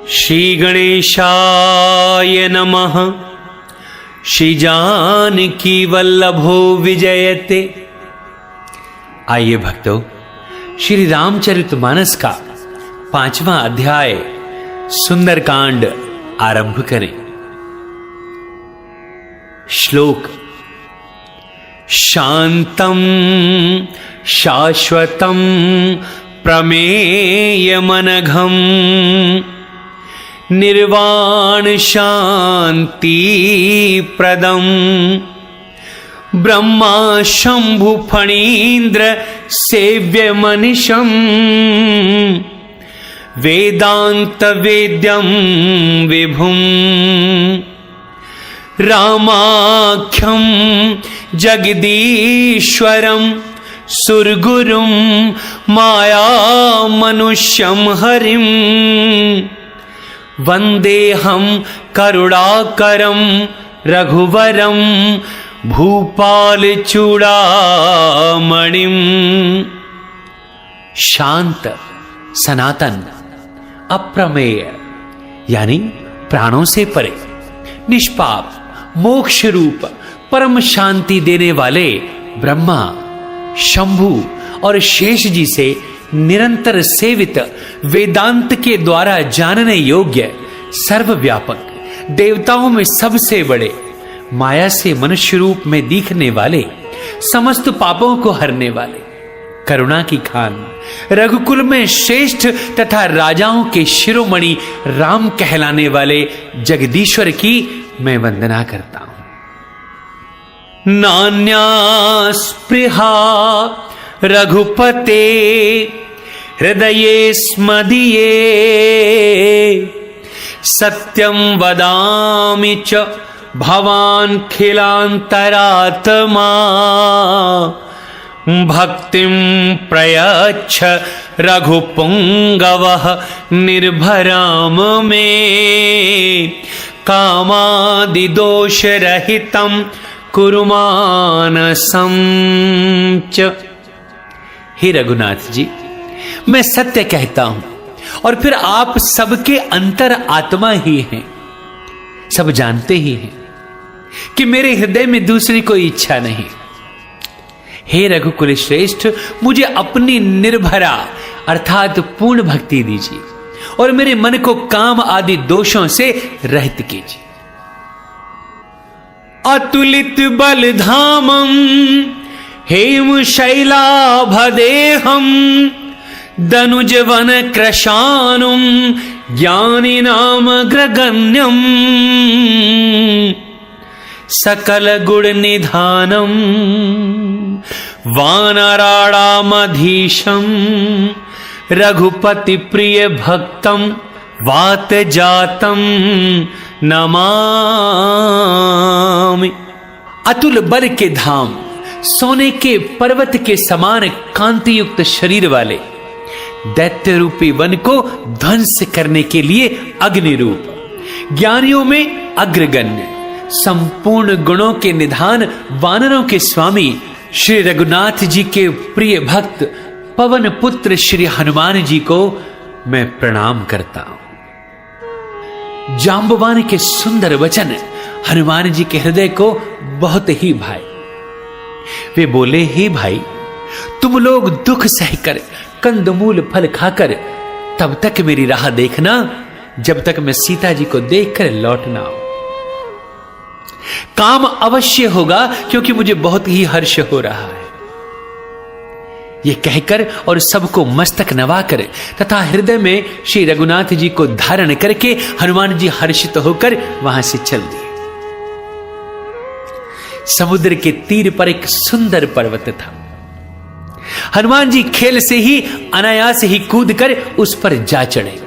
श्री गणेशाय नमः। श्री जानकी वल्लभो विजयते। आइए भक्तों, श्री रामचरितमानस का 5वां अध्याय सुंदरकांड आरंभ करें। श्लोक। शांतं शाश्वतं प्रमेयमनघं निर्वाण शांति प्रदं ब्रह्मा शंभु फणीन्द्र सेव्य मनिषं वेदांत वेद्यं विभुं रामाख्यं जगदीश्वरं सुरगुरुं माया मनुष्यं हरिं वंदेहं करुणाकरं रघुवरं भूपाल चूड़ामणिं। शांत, सनातन, अप्रमेय यानी प्राणों से परे, निष्पाप, मोक्ष रूप, परम शांति देने वाले ब्रह्मा, शंभु और शेष जी से निरंतर सेवित, वेदांत के द्वारा जानने योग्य, सर्वव्यापक, देवताओं में सबसे बड़े, माया से मनुष्य रूप में दिखने वाले, समस्त पापों को हरने वाले, करुणा की खान, रघुकुल में श्रेष्ठ तथा राजाओं के शिरोमणि राम कहलाने वाले जगदीश्वर की मैं वंदना करता हूं। नान्या स्पृहा रघुपते हृदये स्मदीये सत्यं वदामि च भवान् खिलान्तरात्मा भक्तिं प्रयच्छ रघुपुंगवः निर्भराम मे कामादिदोषरहितं कुरु मानसं च। हे रघुनाथ जी, मैं सत्य कहता हूं और फिर आप सबके अंतर आत्मा ही हैं। सब जानते ही हैं कि मेरे हृदय में दूसरी कोई इच्छा नहीं। हे रघुकुल श्रेष्ठ, मुझे अपनी निर्भरा अर्थात पूर्ण भक्ति दीजिए और मेरे मन को काम आदि दोषों से रहित कीजिए। अतुलित बलधामं हेम शैलाभदेहं दनुजवन कृशानुं ज्ञानिनामग्रगण्यं सकल गुण निधानं वानराणामधीशं रघुपति प्रिय भक्तं वात जातं नमामि। अतुल बल के धाम, सोने के पर्वत के समान कांति युक्त शरीर वाले, दैत्य रूपी वन को ध्वंस करने के लिए अग्नि रूप, ज्ञानियों में अग्रगण्य, संपूर्ण गुणों के निधान, वानरों के स्वामी श्री रघुनाथ जी के प्रिय भक्त पवन पुत्र श्री हनुमान जी को मैं प्रणाम करता हूं। जांबवान के सुंदर वचन हनुमान जी के हृदय को बहुत ही भाए। वे बोले, हे भाई, तुम लोग दुख सहकर, कंदमूल फल खाकर तब तक मेरी राह देखना जब तक मैं सीता जी को देखकर लौटना आऊं। काम अवश्य होगा क्योंकि मुझे बहुत ही हर्ष हो रहा है। ये कहकर और सबको मस्तक नवाकर तथा हृदय में श्री रघुनाथ जी को धारण करके हनुमान जी हर्षित होकर वहां से चल दिए। समुद्र के तीर पर एक सुंदर पर्वत था। हनुमान जी खेल से ही अनायास ही कूदकर उस पर जा चढ़े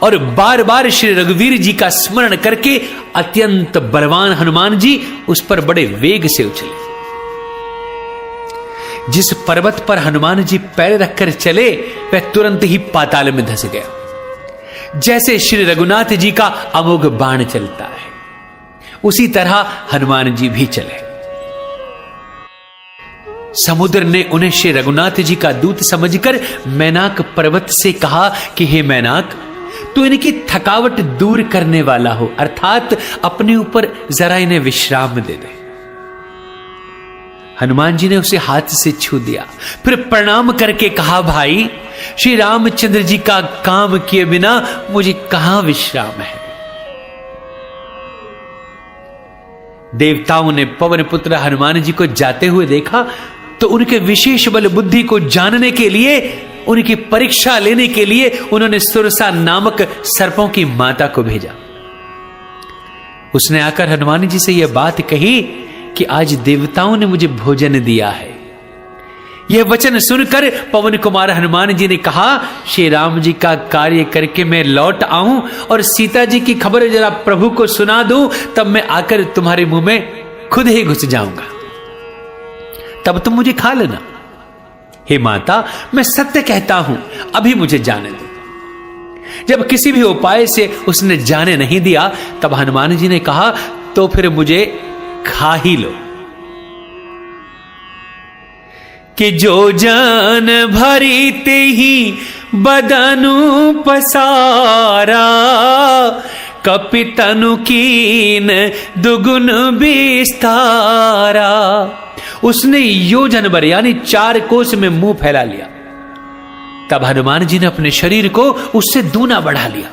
और बार बार श्री रघुवीर जी का स्मरण करके अत्यंत बलवान हनुमान जी उस पर बड़े वेग से उछले। जिस पर्वत पर हनुमान जी पैर रखकर चले वह तुरंत ही पाताल में धंस गया, जैसे श्री रघुनाथ जी का अमोघ बाण चलता है उसी तरह हनुमान जी भी चले। समुद्र ने उन्हें श्री रघुनाथ जी का दूत समझकर मैनाक पर्वत से कहा कि हे मैनाक, तू इनकी थकावट दूर करने वाला हो, अर्थात अपने ऊपर जरा इन्हें विश्राम दे दे। हनुमान जी ने उसे हाथ से छू दिया, फिर प्रणाम करके कहा, भाई श्री रामचंद्र जी का काम किए बिना मुझे कहां विश्राम है। देवताओं ने पवन पुत्र हनुमान जी को जाते हुए देखा तो उनके विशेष बल बुद्धि को जानने के लिए, उनकी परीक्षा लेने के लिए उन्होंने सुरसा नामक सर्पों की माता को भेजा। उसने आकर हनुमान जी से यह बात कही कि आज देवताओं ने मुझे भोजन दिया है। यह वचन सुनकर पवन कुमार हनुमान जी ने कहा, श्री राम जी का कार्य करके मैं लौट आऊं और सीता जी की खबर जरा प्रभु को सुना दूं, तब मैं आकर तुम्हारे मुंह में खुद ही घुस जाऊंगा, तब तुम मुझे खा लेना। हे माता, मैं सत्य कहता हूं, अभी मुझे जाने दो। जब किसी भी उपाय से उसने जाने नहीं दिया, तब हनुमान जी ने कहा, तो फिर मुझे खा ही लो। कि जो जान भरी ते ही बदनु पसारा, कपितनु कीन दुगुन विस्तारा। उसने योजन भर यानी 4 कोस में मुंह फैला लिया। तब हनुमान जी ने अपने शरीर को उससे दूना बढ़ा लिया।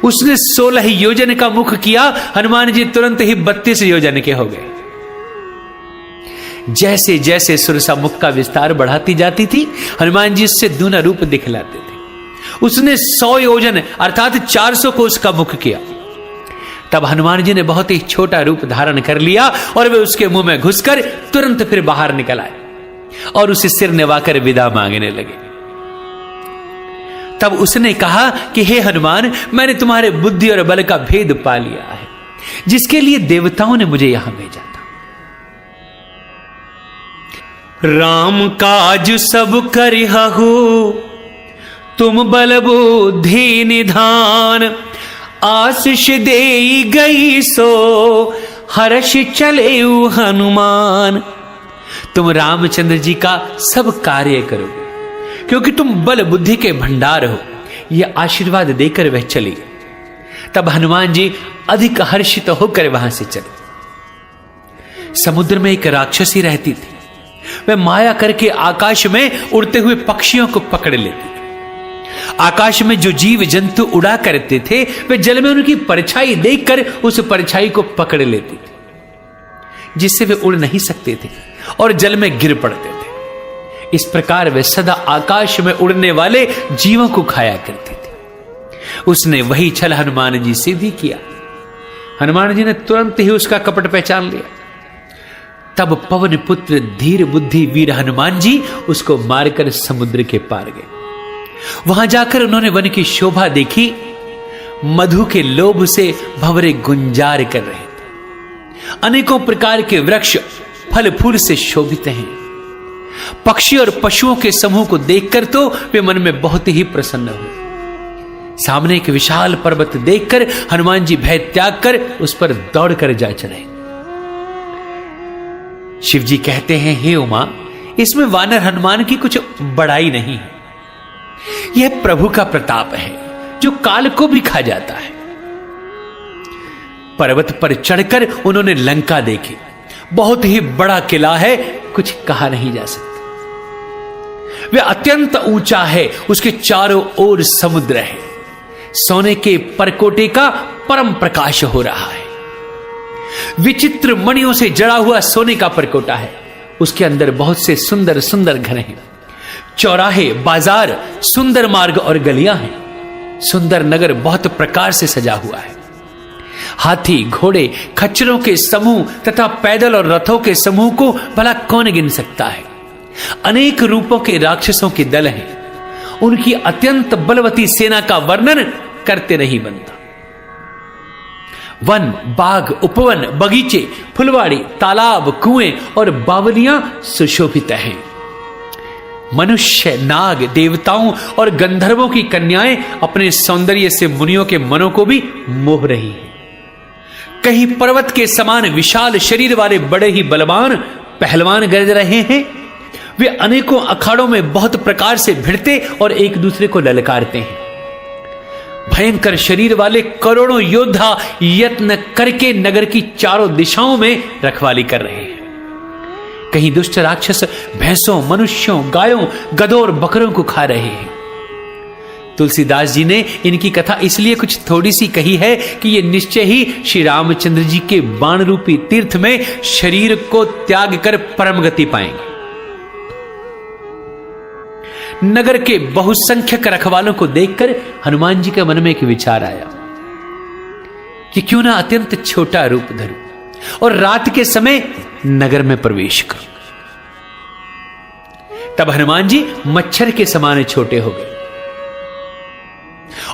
उसने 16 योजन का मुख किया, हनुमान जी तुरंत ही 32 योजन के हो गए। जैसे जैसे सुरसा मुख का विस्तार बढ़ाती जाती थी, हनुमान जी इससे दूना रूप दिखलाते थे। उसने 100 योजन अर्थात 400 कोस का मुख किया। तब हनुमान जी ने बहुत ही छोटा रूप धारण कर लिया और वे उसके मुंह में घुसकर तुरंत फिर बाहर निकल आए और उसे सिर निवाकर विदा मांगने लगे। तब उसने कहा कि हे हनुमान, मैंने तुम्हारे बुद्धि और बल का भेद पा लिया है, जिसके लिए देवताओं ने मुझे यहां भेजा था। राम काज सब करिहु, तुम बल बुद्धि निधान, आशीष देई गई सो हर्ष चले हनुमान। तुम रामचंद्र जी का सब कार्य करोगे क्योंकि तुम बल बुद्धि के भंडार हो, यह आशीर्वाद देकर वह चली गई। तब हनुमान जी अधिक हर्षित होकर वहां से चले। समुद्र में एक राक्षसी रहती थी। वह माया करके आकाश में उड़ते हुए पक्षियों को पकड़ लेती थी। आकाश में जो जीव जंतु उड़ा करते थे, वे जल में उनकी परछाई देखकर उस परछाई को पकड़ लेती थी, जिससे वे उड़ नहीं सकते थे और जल में गिर पड़ते थे। इस प्रकार वे सदा आकाश में उड़ने वाले जीवों को खाया करते थे। उसने वही छल हनुमान जी से भी किया। हनुमान जी ने तुरंत ही उसका कपट पहचान लिया। तब पवन पुत्र धीर बुद्धि वीर हनुमान जी उसको मारकर समुद्र के पार गए। वहां जाकर उन्होंने वन की शोभा देखी। मधु के लोभ से भंवरे गुंजार कर रहे थे। अनेकों प्रकार के वृक्ष फल फूल से शोभित हैं। पक्षी और पशुओं के समूह को देखकर तो वे मन में बहुत ही प्रसन्न हुए। सामने एक विशाल पर्वत देखकर हनुमान जी भय त्याग कर उस पर दौड़कर जा चढ़े। शिव जी कहते हैं, हे उमा, इसमें वानर हनुमान की कुछ बड़ाई नहीं है। यह प्रभु का प्रताप है जो काल को भी खा जाता है। पर्वत पर चढ़कर उन्होंने लंका देखी। बहुत ही बड़ा किला है, कुछ कहा नहीं जा सकता। वह अत्यंत ऊंचा है, उसके चारों ओर समुद्र है। सोने के परकोटे का परम प्रकाश हो रहा है। विचित्र मणियों से जड़ा हुआ सोने का परकोटा है। उसके अंदर बहुत से सुंदर सुंदर घर हैं। चौराहे, बाजार, सुंदर मार्ग और गलियां हैं। सुंदर नगर बहुत प्रकार से सजा हुआ है। हाथी, घोड़े, खच्चरों के समूह तथा पैदल और रथों के समूह को भला कौन गिन सकता है। अनेक रूपों के राक्षसों के दल हैं। उनकी अत्यंत बलवती सेना का वर्णन करते नहीं बनता। वन, बाग, उपवन, बगीचे, फुलवाड़ी, तालाब, कुएं और बावलियां सुशोभित हैं। मनुष्य, नाग, देवताओं और गंधर्वों की कन्याएं अपने सौंदर्य से मुनियों के मनों को भी मोह रही हैं। कहीं पर्वत के समान विशाल शरीर वाले बड़े ही बलवान पहलवान गरज रहे हैं। वे अनेकों अखाड़ों में बहुत प्रकार से भिड़ते और एक दूसरे को ललकारते हैं। भयंकर शरीर वाले करोड़ों योद्धा यत्न करके नगर की चारों दिशाओं में रखवाली कर रहे हैं। कहीं दुष्ट राक्षस भैंसों, मनुष्यों, गायों, गधों और बकरों को खा रहे हैं। तुलसीदास जी ने इनकी कथा इसलिए कुछ थोड़ी सी कही है कि ये निश्चय ही श्री रामचंद्र जी के बाण रूपी तीर्थ में शरीर को त्याग कर परम गति पाएंगे। नगर के बहुसंख्यक रखवालों को देखकर हनुमान जी के मन में एक विचार आया कि क्यों ना अत्यंत छोटा रूप धरूं और रात के समय नगर में प्रवेश करूं। तब हनुमान जी मच्छर के समान छोटे हो गए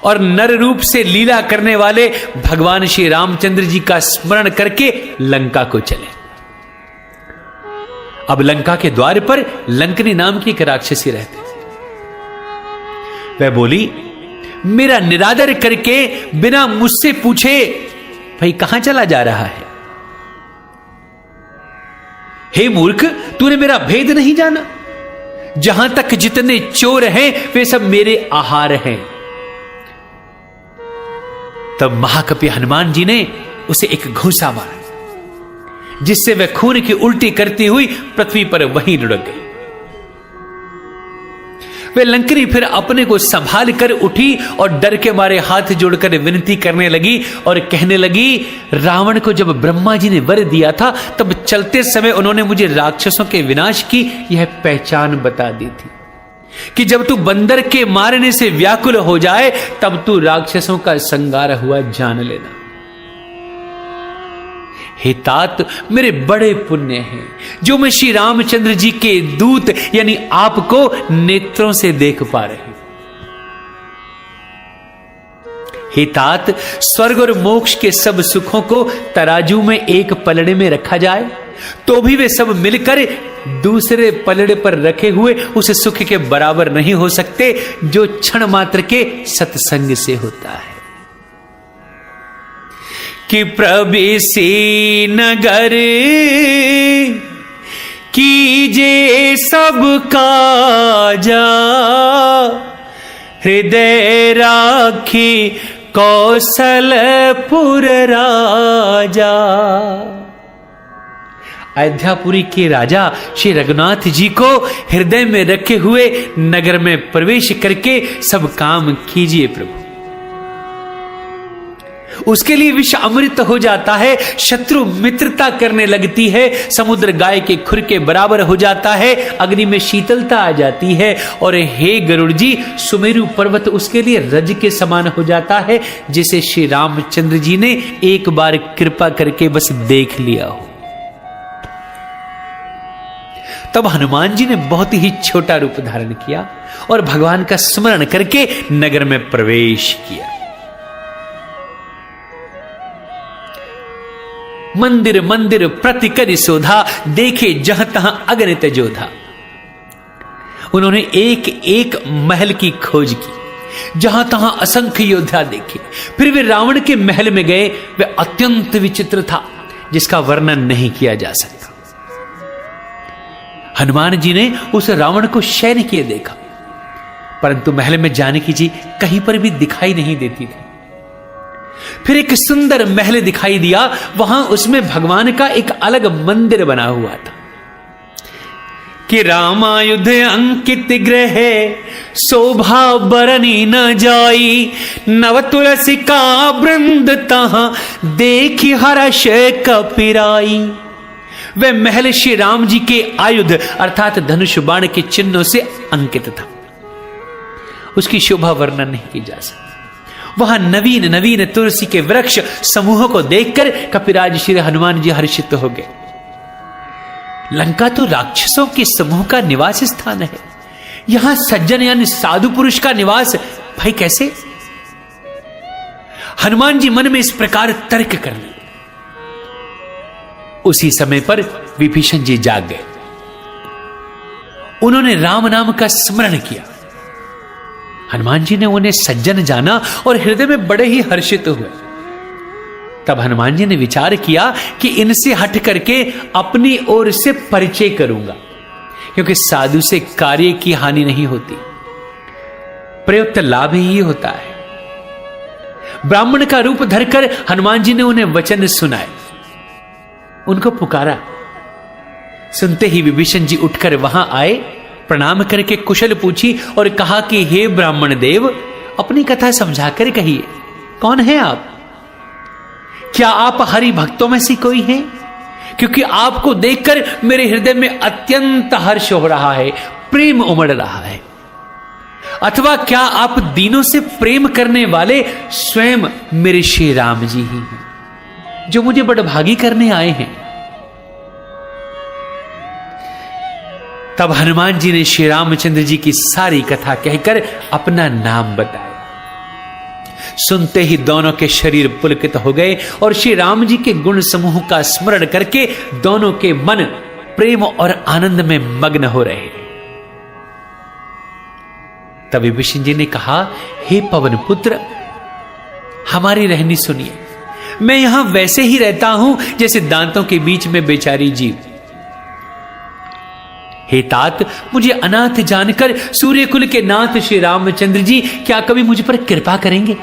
और नर रूप से लीला करने वाले भगवान श्री रामचंद्र जी का स्मरण करके लंका को चले। अब लंका के द्वार पर लंकनी नाम की एक राक्षसी रहती थी। वह बोली, मेरा निरादर करके बिना मुझसे पूछे भाई कहां चला जा रहा है? हे मूर्ख, तूने मेरा भेद नहीं जाना? जहां तक जितने चोर हैं वे सब मेरे आहार हैं। तब महाकपि हनुमान जी ने उसे एक घूंसा मारा, जिससे वह खून की उल्टी करती हुई पृथ्वी पर वहीं लुढ़क गई। वह लंकनी फिर अपने को संभाल कर उठी और डर के मारे हाथ जोड़कर विनती करने लगी और कहने लगी, रावण को जब ब्रह्मा जी ने वर दिया था तब चलते समय उन्होंने मुझे राक्षसों के विनाश की यह पहचान बता दी थी कि जब तू बंदर के मारने से व्याकुल हो जाए तब तू राक्षसों का संगार हुआ जान लेना। हे तात, मेरे बड़े पुण्य हैं जो मैं श्री रामचंद्र जी के दूत यानी आपको नेत्रों से देख पा रही। हे तात, स्वर्ग और मोक्ष के सब सुखों को तराजू में एक पलड़े में रखा जाए तो भी वे सब मिलकर दूसरे पलड़े पर रखे हुए उस सुख के बराबर नहीं हो सकते जो क्षण मात्र के सत्संग से होता है। कि प्रवेशी नगर कीजे सब काजा, हृदय राखी कौशलपुर राजा। अयोध्यापुरी के राजा श्री रघुनाथ जी को हृदय में रखे हुए नगर में प्रवेश करके सब काम कीजिए प्रभु। उसके लिए विष अमृत हो जाता है, शत्रु मित्रता करने लगती है, समुद्र गाय के खुर के बराबर हो जाता है, अग्नि में शीतलता आ जाती है और हे गरुड़ जी, सुमेरु पर्वत उसके लिए रज के समान हो जाता है, जिसे श्री रामचंद्र जी ने एक बार कृपा करके बस देख लिया हो। तब हनुमान जी ने बहुत ही छोटा रूप धारण किया और भगवान का स्मरण करके नगर में प्रवेश किया। मंदिर मंदिर प्रति कर शोधा, देखे जहां तहां अगणित जोधा। उन्होंने एक एक महल की खोज की, जहां तहां असंख्य योद्धा देखे। फिर वे रावण के महल में गए। वह अत्यंत विचित्र था, जिसका वर्णन नहीं किया जा सकता। हनुमान जी ने उस रावण को शयन किए देखा, परंतु महल में जाने की जी कहीं पर भी दिखाई नहीं देती थी। फिर एक सुंदर महल दिखाई दिया, वहां उसमें भगवान का एक अलग मंदिर बना हुआ था कि रामायुध अंकित ग्रह, शोभा बरनी न जाई, नव तुलसी का वृंद तहां, देखी हर्ष कपिराई। वह महल श्री राम जी के आयुध अर्थात धनुष बाण के चिन्हों से अंकित था। उसकी शोभा वर्णन नहीं की जा सकती। वहां नवीन नवीन तुलसी के वृक्ष समूह को देखकर कपिराज श्री हनुमान जी हर्षित हो गए। लंका तो राक्षसों के समूह का निवास स्थान है, यहां सज्जन यानी साधु पुरुष का निवास भाई कैसे? हनुमान जी मन में इस प्रकार तर्क कर ले। उसी समय पर विभीषण जी जाग गए। उन्होंने राम नाम का स्मरण किया। हनुमान जी ने उन्हें सज्जन जाना और हृदय में बड़े ही हर्षित हुए। तब हनुमान जी ने विचार किया कि इनसे हट करके अपनी ओर से परिचय करूंगा, क्योंकि साधु से कार्य की हानि नहीं होती, प्रयुक्त लाभ ही होता है। ब्राह्मण का रूप धरकर हनुमान जी ने उन्हें वचन सुनाए, उनको पुकारा। सुनते ही विभीषण जी उठकर वहां आए, प्रणाम करके कुशल पूछी और कहा कि हे ब्राह्मण देव, अपनी कथा समझाकर कहिए, कौन है आप? क्या आप हरि भक्तों में से कोई हैं? क्योंकि आपको देखकर मेरे हृदय में अत्यंत हर्ष हो रहा है, प्रेम उमड़ रहा है। अथवा क्या आप दीनों से प्रेम करने वाले स्वयं मेरे श्री राम जी ही हैं, जो मुझे बड़भागी करने आए हैं? तब हनुमान जी ने श्री रामचंद्र जी की सारी कथा कहकर अपना नाम बताया। सुनते ही दोनों के शरीर पुलकित हो गए और श्री राम जी के गुण समूह का स्मरण करके दोनों के मन प्रेम और आनंद में मग्न हो रहे। तब विभीषण जी ने कहा, हे पवन पुत्र, हमारी रहनी सुनिए। मैं यहां वैसे ही रहता हूं जैसे दांतों के बीच में बेचारी जीव। हे तात, मुझे अनाथ जानकर सूर्यकुल के नाथ श्री रामचंद्र जी क्या कभी मुझ पर कृपा करेंगे?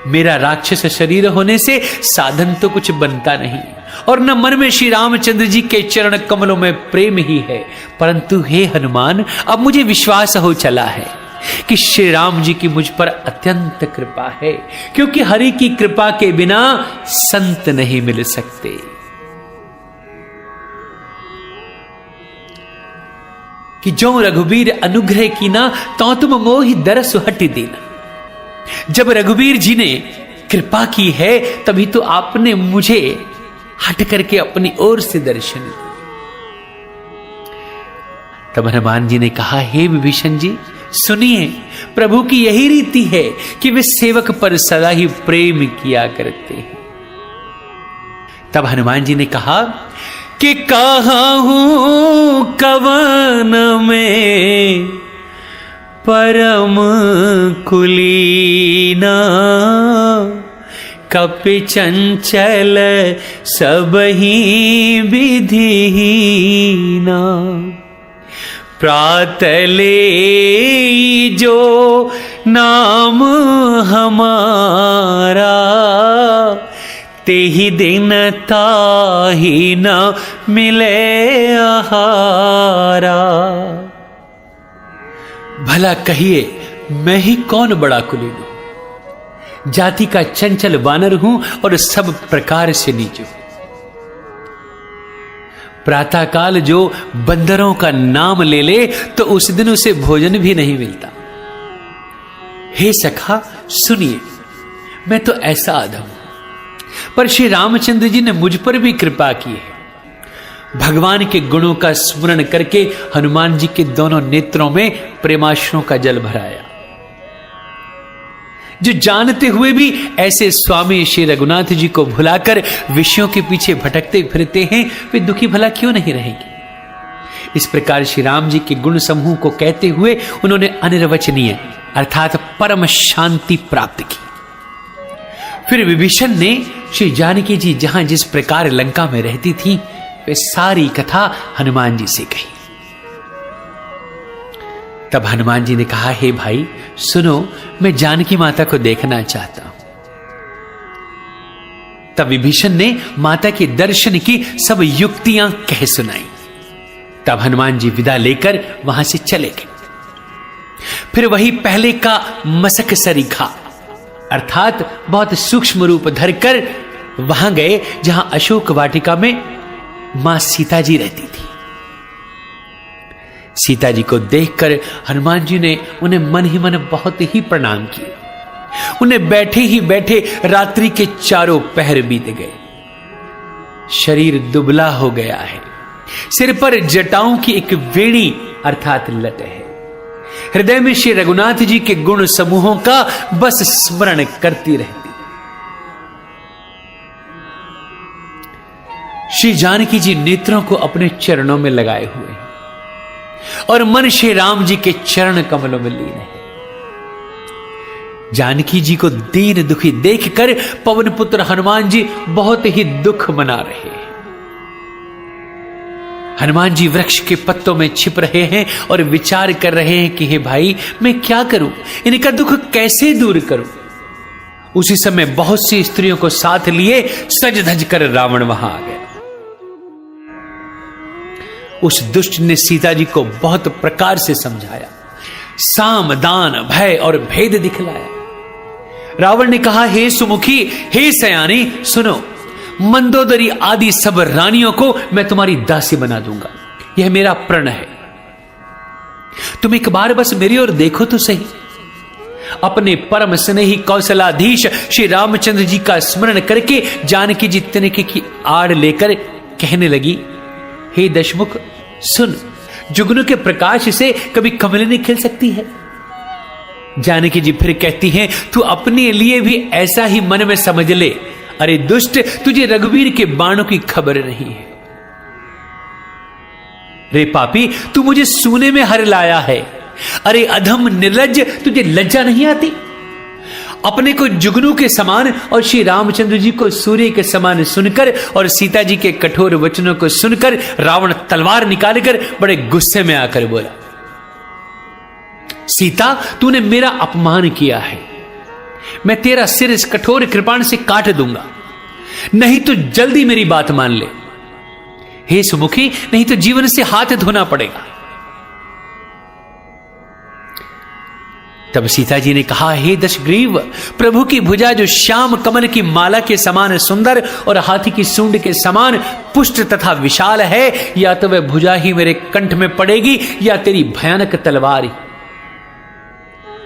मेरा राक्षस शरीर होने से साधन तो कुछ बनता नहीं और न मन में श्री रामचंद्र जी के चरण कमलों में प्रेम ही है, परंतु हे हनुमान, अब मुझे विश्वास हो चला है कि श्री राम जी की मुझ पर अत्यंत कृपा है, क्योंकि हरि की कृपा के बिना संत नहीं मिल सकते। कि जो रघुबीर अनुग्रह की ना, तो तुम मोहि दरसु हटि दीना। जब रघुबीर जी ने कृपा की है तभी तो आपने मुझे हट करके अपनी ओर से दर्शन दिए। तब हनुमान जी ने कहा, हे विभीषण जी सुनिए, प्रभु की यही रीति है कि वे सेवक पर सदा ही प्रेम किया करते हैं। तब हनुमान जी ने कहा कि कहूं कवन में परम कुलीना, कपि चंचल सबहि विधिहीना। प्रातले जो नाम हमारा, तेहि दिन ताहि न मिले आहारा। भला कहिए, मैं ही कौन बड़ा कुलीन हूं? जाति का चंचल वानर हूं और सब प्रकार से नीच हूं। प्रातःकाल जो बंदरों का नाम ले ले तो उस दिन उसे भोजन भी नहीं मिलता। हे सखा सुनिए, मैं तो ऐसा आदम हूं, पर श्री रामचंद्र जी ने मुझ पर भी कृपा की है। भगवान के गुणों का स्मरण करके हनुमान जी के दोनों नेत्रों में प्रेमाश्रुओं का जल भराया। जो जानते हुए भी ऐसे स्वामी श्री रघुनाथ जी को भुलाकर विषयों के पीछे भटकते फिरते हैं, वे दुखी भला क्यों नहीं रहेंगे? इस प्रकार श्री राम जी के गुण समूह को कहते हुए उन्होंने अनिर्वचनीय अर्थात परम शांति प्राप्त की। फिर विभीषण ने श्री जानकी जी जहां जिस प्रकार लंका में रहती थी वे सारी कथा हनुमान जी से कही। तब हनुमान जी ने कहा, हे भाई सुनो, मैं जानकी माता को देखना चाहता हूं। तब विभीषण ने माता के दर्शन की सब युक्तियां कह सुनाई। तब हनुमान जी विदा लेकर वहां से चले गए। फिर वही पहले का मसक सरीखा अर्थात बहुत सूक्ष्म रूप धरकर वहां गए जहां अशोक वाटिका में मां सीता जी रहती थी। सीता जी को देखकर हनुमान जी ने उन्हें मन ही मन बहुत ही प्रणाम किए। उन्हें बैठे ही बैठे रात्रि के चारों पहर बीत गए। शरीर दुबला हो गया है, सिर पर जटाओं की एक वेणी अर्थात लट है। हृदय में श्री रघुनाथ जी के गुण समूहों का बस स्मरण करती रहती। श्री जानकी जी नेत्रों को अपने चरणों में लगाए हुए हैं और मन श्री राम जी के चरण कमलों में लीन है। जानकी जी को दीन दुखी देखकर पवन पुत्र हनुमान जी बहुत ही दुख मना रहे हैं। हनुमान जी वृक्ष के पत्तों में छिप रहे हैं और विचार कर रहे हैं कि हे भाई, मैं क्या करूं, इनका दुख कैसे दूर करूं। उसी समय बहुत सी स्त्रियों को साथ लिए सज धज कर रावण वहां आ गया। उस दुष्ट ने सीता जी को बहुत प्रकार से समझाया, साम दान भय और भेद दिखलाया। रावण ने कहा, हे सुमुखी, हे सयानी, सुनो, मंदोदरी आदि सब रानियों को मैं तुम्हारी दासी बना दूंगा, यह मेरा प्रण है। तुम एक बार बस मेरी ओर देखो तो सही। अपने परम स्नेही कौशलाधीश श्री रामचंद्र जी का स्मरण करके जानकी जी तिनके की आड़ लेकर कहने लगी, हे दशमुख सुन, जुगनू के प्रकाश से कभी कमलिनी खिल सकती है। जानकी जी फिर कहती हैं, तू अपने लिए भी ऐसा ही मन में समझ ले। अरे दुष्ट, तुझे रघुवीर के बाणों की खबर नहीं है। रे पापी, तू मुझे सूने में हर लाया है। अरे अधम निर्लज्ज, तुझे लज्जा नहीं आती। अपने को जुगनू के समान और श्री रामचंद्र जी को सूर्य के समान सुनकर और सीता जी के कठोर वचनों को सुनकर रावण तलवार निकालकर बड़े गुस्से में आकर बोला, सीता, तूने मेरा अपमान किया है, मैं तेरा सिर इस कठोर कृपाण से काट दूंगा, नहीं तो जल्दी मेरी बात मान ले। हे सुमुखी, नहीं तो जीवन से हाथ धोना पड़ेगा। तब सीता जी ने कहा, हे दशग्रीव, प्रभु की भुजा जो श्याम कमल की माला के समान सुंदर और हाथी की सूंड के समान पुष्ट तथा विशाल है, या तो वह भुजा ही मेरे कंठ में पड़ेगी या तेरी भयानक तलवार।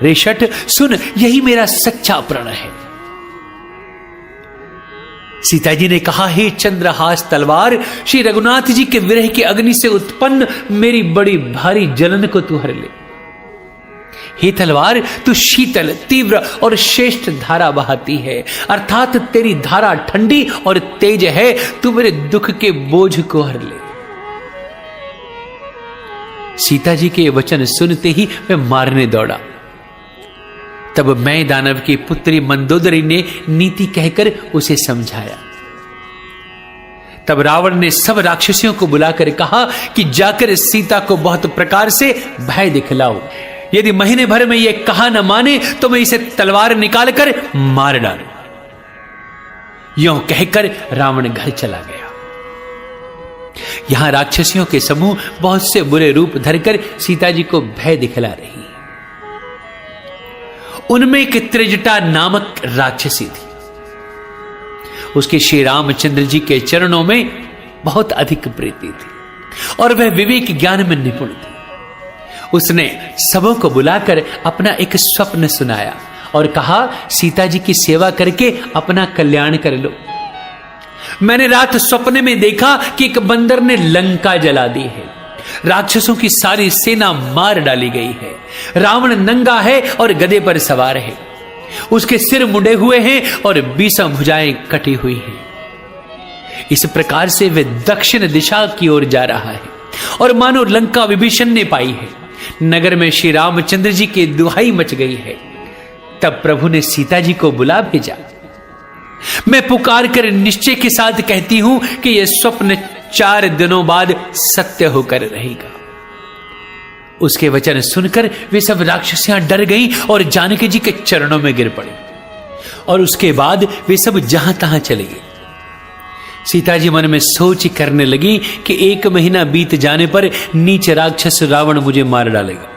रेशट सुन, यही मेरा सच्चा प्रण है। सीता जी ने कहा, हे चंद्रहास तलवार, श्री रघुनाथ जी के विरह की अग्नि से उत्पन्न मेरी बड़ी भारी जलन को तू हर ले। हे तलवार, तू शीतल, तीव्र और श्रेष्ठ धारा बहाती है, अर्थात तेरी धारा ठंडी और तेज है, तू मेरे दुख के बोझ को हर ले। सीता जी के वचन सुनते ही वह मारने दौड़ा। तब मैं दानव की पुत्री मंदोदरी ने नीति कहकर उसे समझाया। तब रावण ने सब राक्षसियों को बुलाकर कहा कि जाकर सीता को बहुत प्रकार से भय दिखलाओ। यदि महीने भर में यह कहा न माने तो मैं इसे तलवार निकालकर मार डालूं। यों कहकर रावण घर चला गया। यहां राक्षसियों के समूह बहुत से बुरे रूप धरकर सीता जी को भय दिखला रही। उनमें एक त्रिजटा नामक राक्षसी थी। उसके श्री रामचंद्र जी के चरणों में बहुत अधिक प्रीति थी और वह विवेक ज्ञान में निपुण थी। उसने सबों को बुलाकर अपना एक स्वप्न सुनाया और कहा, सीता जी की सेवा करके अपना कल्याण कर लो। मैंने रात स्वप्न में देखा कि एक बंदर ने लंका जला दी है, राक्षसों की सारी सेना मार डाली गई है, रावण नंगा है और गधे पर सवार है, उसके सिर मुंडे हुए हैं और 20 भुजाएं कटी हुई हैं। इस प्रकार से वह दक्षिण दिशा की ओर जा रहा है और मानो लंका विभीषण ने पाई है। नगर में श्री रामचंद्र जी की दुहाई मच गई है। तब प्रभु ने सीता जी को बुला भेजा। मैं पुकार कर निश्चय के साथ कहती हूं कि यह स्वप्न 4 दिनों बाद सत्य होकर रहेगा। उसके वचन सुनकर वे सब राक्षसियां डर गईं और जानकी जी के चरणों में गिर पड़ी और उसके बाद वे सब जहां तहां चले गए। सीता जी मन में सोच करने लगी कि 1 महीना बीत जाने पर नीच राक्षस रावण मुझे मार डालेगा।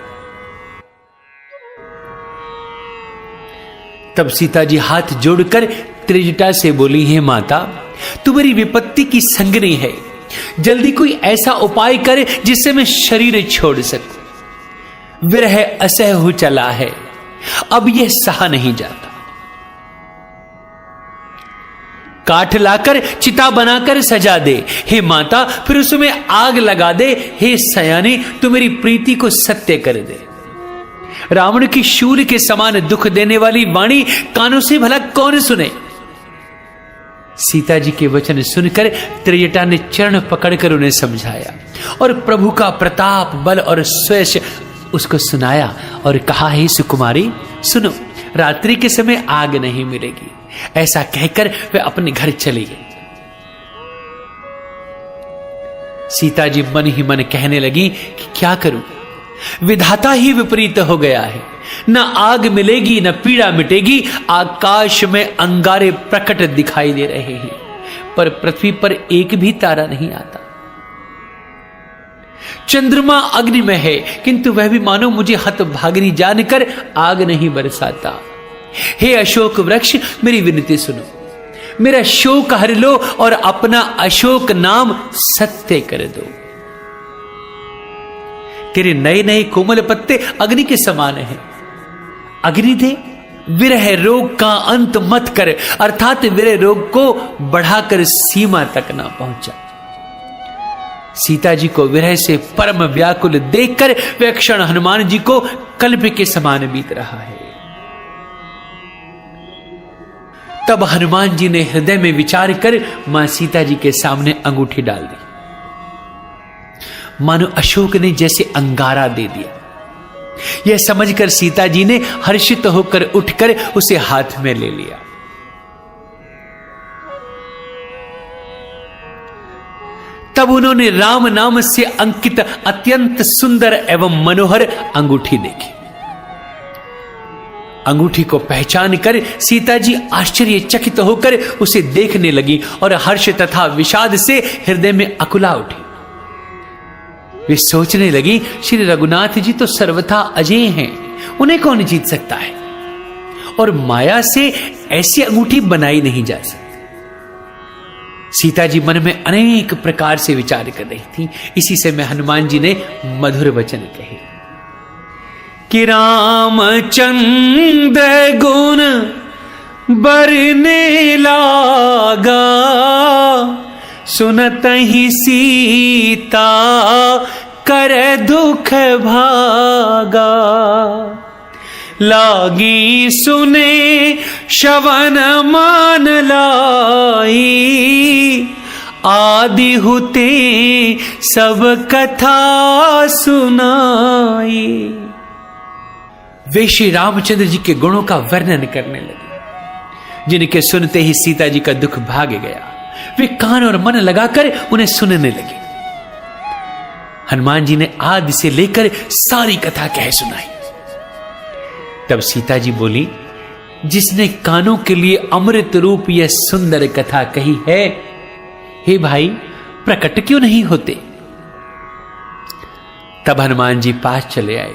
तब सीता जी हाथ जोड़कर त्रिजटा से बोली, हे माता, तू मेरी विपत्ति की संगिनी है, जल्दी कोई ऐसा उपाय कर जिससे मैं शरीर छोड़ सकूं। विरह असह हो चला है, अब यह सहा नहीं जाता। काठ लाकर चिता बनाकर सजा दे, हे माता, फिर उसमें आग लगा दे। हे सयानी, तू मेरी प्रीति को सत्य कर दे। रावण की शूल के समान दुख देने वाली वाणी कानों से भला कौन सुने। सीता जी के वचन सुनकर त्रिजटा ने चरण पकड़कर उन्हें समझाया और प्रभु का प्रताप, बल और स्वयं उसको सुनाया और कहा, हे सुकुमारी, सुनो, रात्रि के समय आग नहीं मिलेगी। ऐसा कहकर वे अपने घर चली गई। सीता जी मन ही मन कहने लगी कि क्या करूं, विधाता ही विपरीत हो गया है। न आग मिलेगी न पीड़ा मिटेगी। आकाश में अंगारे प्रकट दिखाई दे रहे हैं, पर पृथ्वी पर एक भी तारा नहीं आता। चंद्रमा अग्नि में है, किंतु वह भी मानो मुझे हतभागिनी जानकर आग नहीं बरसाता। हे अशोक वृक्ष, मेरी विनती सुनो, मेरा शोक हर लो और अपना अशोक नाम सत्य कर दो। तेरे नए नए कोमल पत्ते अग्नि के समान हैं। अग्नि दे, विरह रोग का अंत मत कर, अर्थात विरह रोग को बढ़ाकर सीमा तक ना पहुंचा। सीता जी को विरह से परम व्याकुल देखकर वह क्षण हनुमान जी को कल्प के समान बीत रहा है। तब हनुमान जी ने हृदय में विचार कर मां सीता जी के सामने अंगूठी डाल दी। मानो अशोक ने जैसे अंगारा दे दिया। यह समझकर सीता जी ने हर्षित होकर उठकर उसे हाथ में ले लिया। तब उन्होंने राम नाम से अंकित अत्यंत सुंदर एवं मनोहर अंगूठी देखी। अंगूठी को पहचान कर सीता जी आश्चर्यचकित होकर उसे देखने लगी और हर्ष तथा विषाद से हृदय में अकुला उठी। वे सोचने लगी, श्री रघुनाथ जी तो सर्वथा अजेय हैं, उन्हें कौन जीत सकता है, और माया से ऐसी अंगूठी बनाई नहीं जा सकती। सीता जी मन में अनेक प्रकार से विचार कर रही थी। इसी से में हनुमान जी ने मधुर वचन कहे कि रामचंद्र गुण बरने लागा, सुनत ही सीता कर दुख भागा। लागी सुने श्रवण मान लाई, आदि होते सब कथा सुनाई। वे श्री रामचंद्र जी के गुणों का वर्णन करने लगे, जिनके सुनते ही सीता जी का दुख भाग गया। वे कान और मन लगाकर उन्हें सुनने लगे। हनुमान जी ने आदि से लेकर सारी कथा कह सुनाई। तब सीता जी बोली, जिसने कानों के लिए अमृत रूप यह सुंदर कथा कही है, हे भाई प्रकट क्यों नहीं होते। तब हनुमान जी पास चले आए।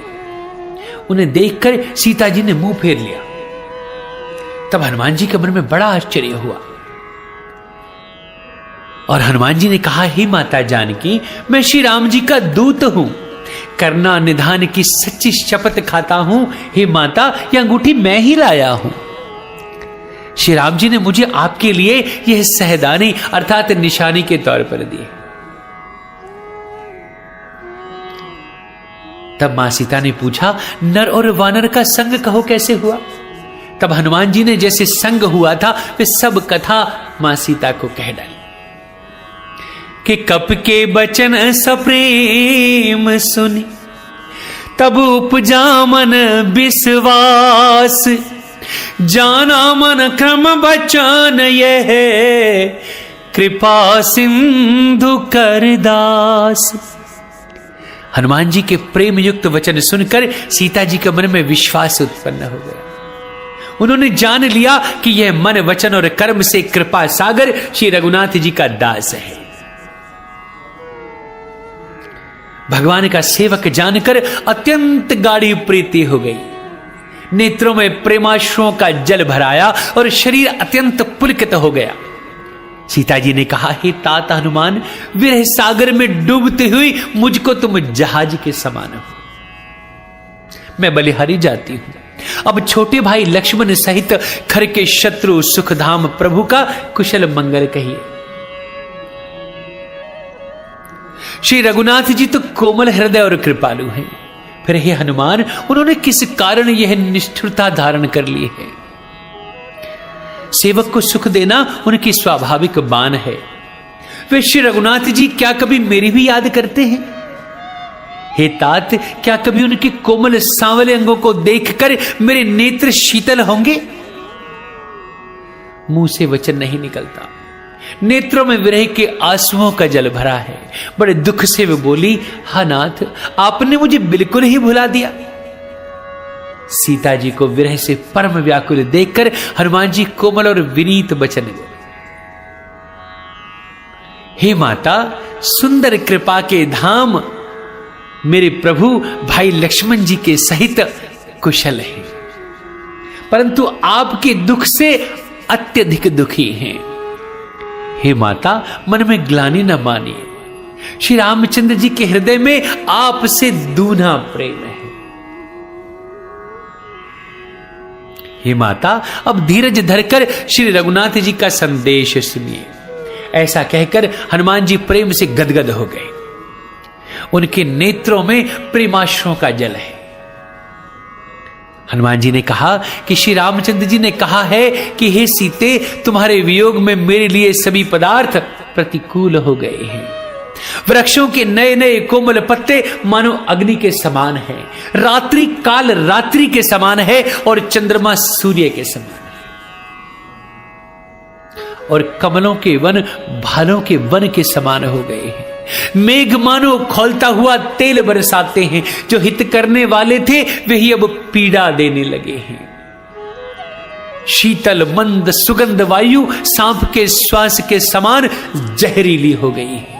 उन्हें देखकर सीता जी ने मुंह फेर लिया। तब हनुमान जी के मन में बड़ा आश्चर्य हुआ और हनुमान जी ने कहा, हे माता जानकी, मैं श्री राम जी का दूत हूं, करना निधान की सच्ची शपथ खाता हूं। हे माता, यह अंगूठी मैं ही लाया हूं। श्री राम जी ने मुझे आपके लिए यह सहदानी अर्थात निशानी के तौर पर दी। तब मां सीता ने पूछा, नर और वानर का संग कहो कैसे हुआ। तब हनुमान जी ने जैसे संग हुआ था वे सब कथा मां सीता को कह डाली कि कप के बचन सप्रेम सुनी, तब उपजा मन विश्वास, जाना मन क्रम बचन यह कृपा सिंधु करदास। हनुमान जी के प्रेम युक्त वचन सुनकर सीता जी के मन में विश्वास उत्पन्न हो गया। उन्होंने जान लिया कि यह मन वचन और कर्म से कृपा सागर श्री रघुनाथ जी का दास है। भगवान का सेवक जानकर अत्यंत गाढ़ी प्रीति हो गई। नेत्रों में प्रेमाश्रुओं का जल भराया और शरीर अत्यंत पुलकित हो गया। सीता जी ने कहा, हे तात हनुमान, विरह सागर में डूबती हुई मुझको तुम जहाज के समान हो। मैं बलिहारी जाती हूं। अब छोटे भाई लक्ष्मण सहित खर के शत्रु सुखधाम प्रभु का कुशल मंगल कहिए। श्री रघुनाथ जी तो कोमल हृदय और कृपालु हैं, फिर हे हनुमान, उन्होंने किस कारण यह निष्ठुरता धारण कर ली है। सेवक को सुख देना उनकी स्वाभाविक बान है। वे श्री रघुनाथ जी क्या कभी मेरी भी याद करते हैं। हे तात, क्या कभी उनके कोमल सांवले अंगों को देखकर मेरे नेत्र शीतल होंगे। मुंह से वचन नहीं निकलता, नेत्रों में विरह के आंसुओं का जल भरा है। बड़े दुख से वो बोली, हा नाथ, आपने मुझे बिल्कुल ही भुला दिया। सीता जी को विरह से परम व्याकुल देखकर हनुमान जी कोमल और विनीत वचन बोले, हे माता, सुंदर कृपा के धाम मेरे प्रभु भाई लक्ष्मण जी के सहित कुशल है, परंतु आपके दुख से अत्यधिक दुखी हैं। हे माता, मन में ग्लानि न मानिए, श्री रामचंद्र जी के हृदय में आपसे दूना प्रेम है। हे माता, अब धीरज धरकर श्री रघुनाथ जी का संदेश सुनिए। ऐसा कहकर हनुमान जी प्रेम से गदगद हो गए। उनके नेत्रों में प्रेमाश्रुओं का जल है। हनुमान जी ने कहा कि श्री रामचंद्र जी ने कहा है कि हे सीते, तुम्हारे वियोग में मेरे लिए सभी पदार्थ प्रतिकूल हो गए हैं। वृक्षों के नए नए कोमल पत्ते मानो अग्नि के समान है, रात्रि काल रात्रि के समान है और चंद्रमा सूर्य के समान है, और कमलों के वन भालों के वन के समान हो गए हैं। मेघ मानो खौलता हुआ तेल बरसाते हैं, जो हित करने वाले थे वही अब पीड़ा देने लगे हैं। शीतल मंद सुगंध वायु सांप के श्वास के समान जहरीली हो गई है।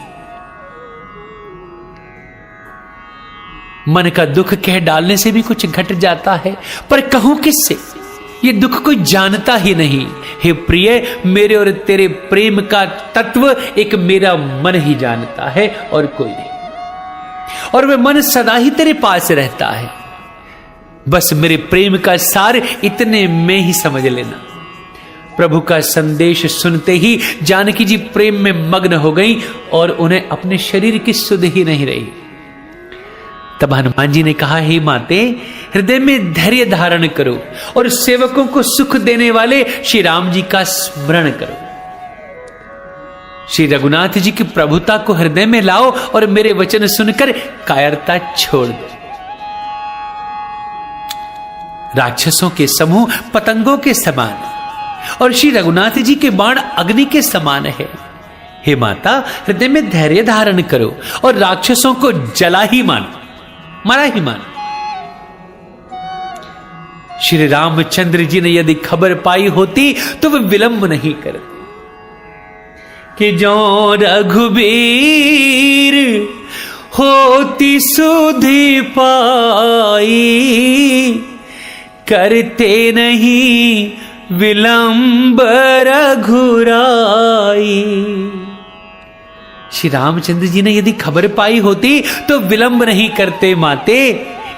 मन का दुख कह डालने से भी कुछ घट जाता है, पर कहूं किससे? ये दुख कोई जानता ही नहीं। हे प्रिय, मेरे और तेरे प्रेम का तत्व एक मेरा मन ही जानता है और कोई नहीं, और वह मन सदा ही तेरे पास रहता है। बस मेरे प्रेम का सार इतने में ही समझ लेना। प्रभु का संदेश सुनते ही जानकी जी प्रेम में मग्न हो गई और उन्हें अपने शरीर की सुध ही नहीं रही। तब हनुमान जी ने कहा, हे माते, हृदय में धैर्य धारण करो और सेवकों को सुख देने वाले श्री राम जी का स्मरण करो। श्री रघुनाथ जी की प्रभुता को हृदय में लाओ और मेरे वचन सुनकर कायरता छोड़ दो। राक्षसों के समूह पतंगों के समान और श्री रघुनाथ जी के बाण अग्नि के समान है। हे माता, हृदय में धैर्य धारण करो और राक्षसों को जला ही मानो, मरा ही मानो। श्री रामचंद्र जी ने यदि खबर पाई होती तो वे विलंब नहीं करते कि जो रघुबीर होती सुधि पाई, करते नहीं विलंब रघुराई। श्री रामचंद्र जी ने यदि खबर पाई होती तो विलंब नहीं करते माते।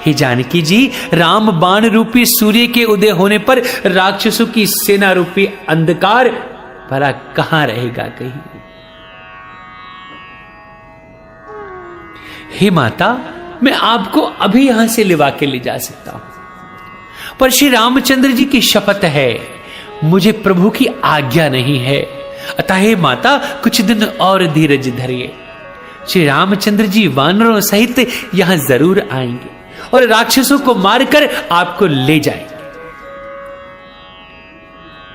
हे जानकी जी, राम बाण रूपी सूर्य के उदय होने पर राक्षसों की सेना रूपी अंधकार भला कहां रहेगा कहीं। हे माता, मैं आपको अभी यहां से लिवा के ले जा सकता हूं, पर श्री रामचंद्र जी की शपथ है, मुझे प्रभु की आज्ञा नहीं है। अतः हे माता, कुछ दिन और धीरज धरिए। श्री रामचंद्र जी वानरों सहित यहां जरूर आएंगे और राक्षसों को मारकर आपको ले जाएंगे।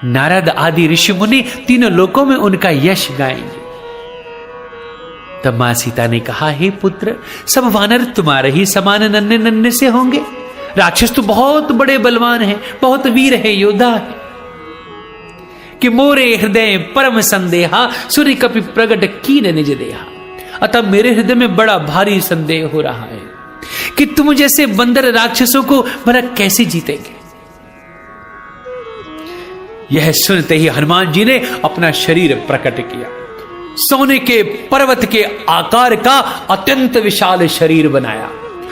नारद आदि ऋषि मुनि तीनों लोकों में उनका यश गाएंगे। तब मां सीता ने कहा, हे पुत्र, सब वानर तुम्हारे ही समान नन्हे नन्हे से होंगे। राक्षस तो बहुत बड़े बलवान हैं, बहुत वीर है, योद्धा है, कि मोरे हृदय परम संदेहा, सूर्य कपि प्रगट कीन निज देहा। अतः मेरे हृदय में बड़ा भारी संदेह हो रहा है कि तुम जैसे बंदर राक्षसों को भला कैसे जीतेंगे। यह सुनते ही हनुमान जी ने अपना शरीर प्रकट किया। सोने के पर्वत के आकार का अत्यंत विशाल शरीर बनाया,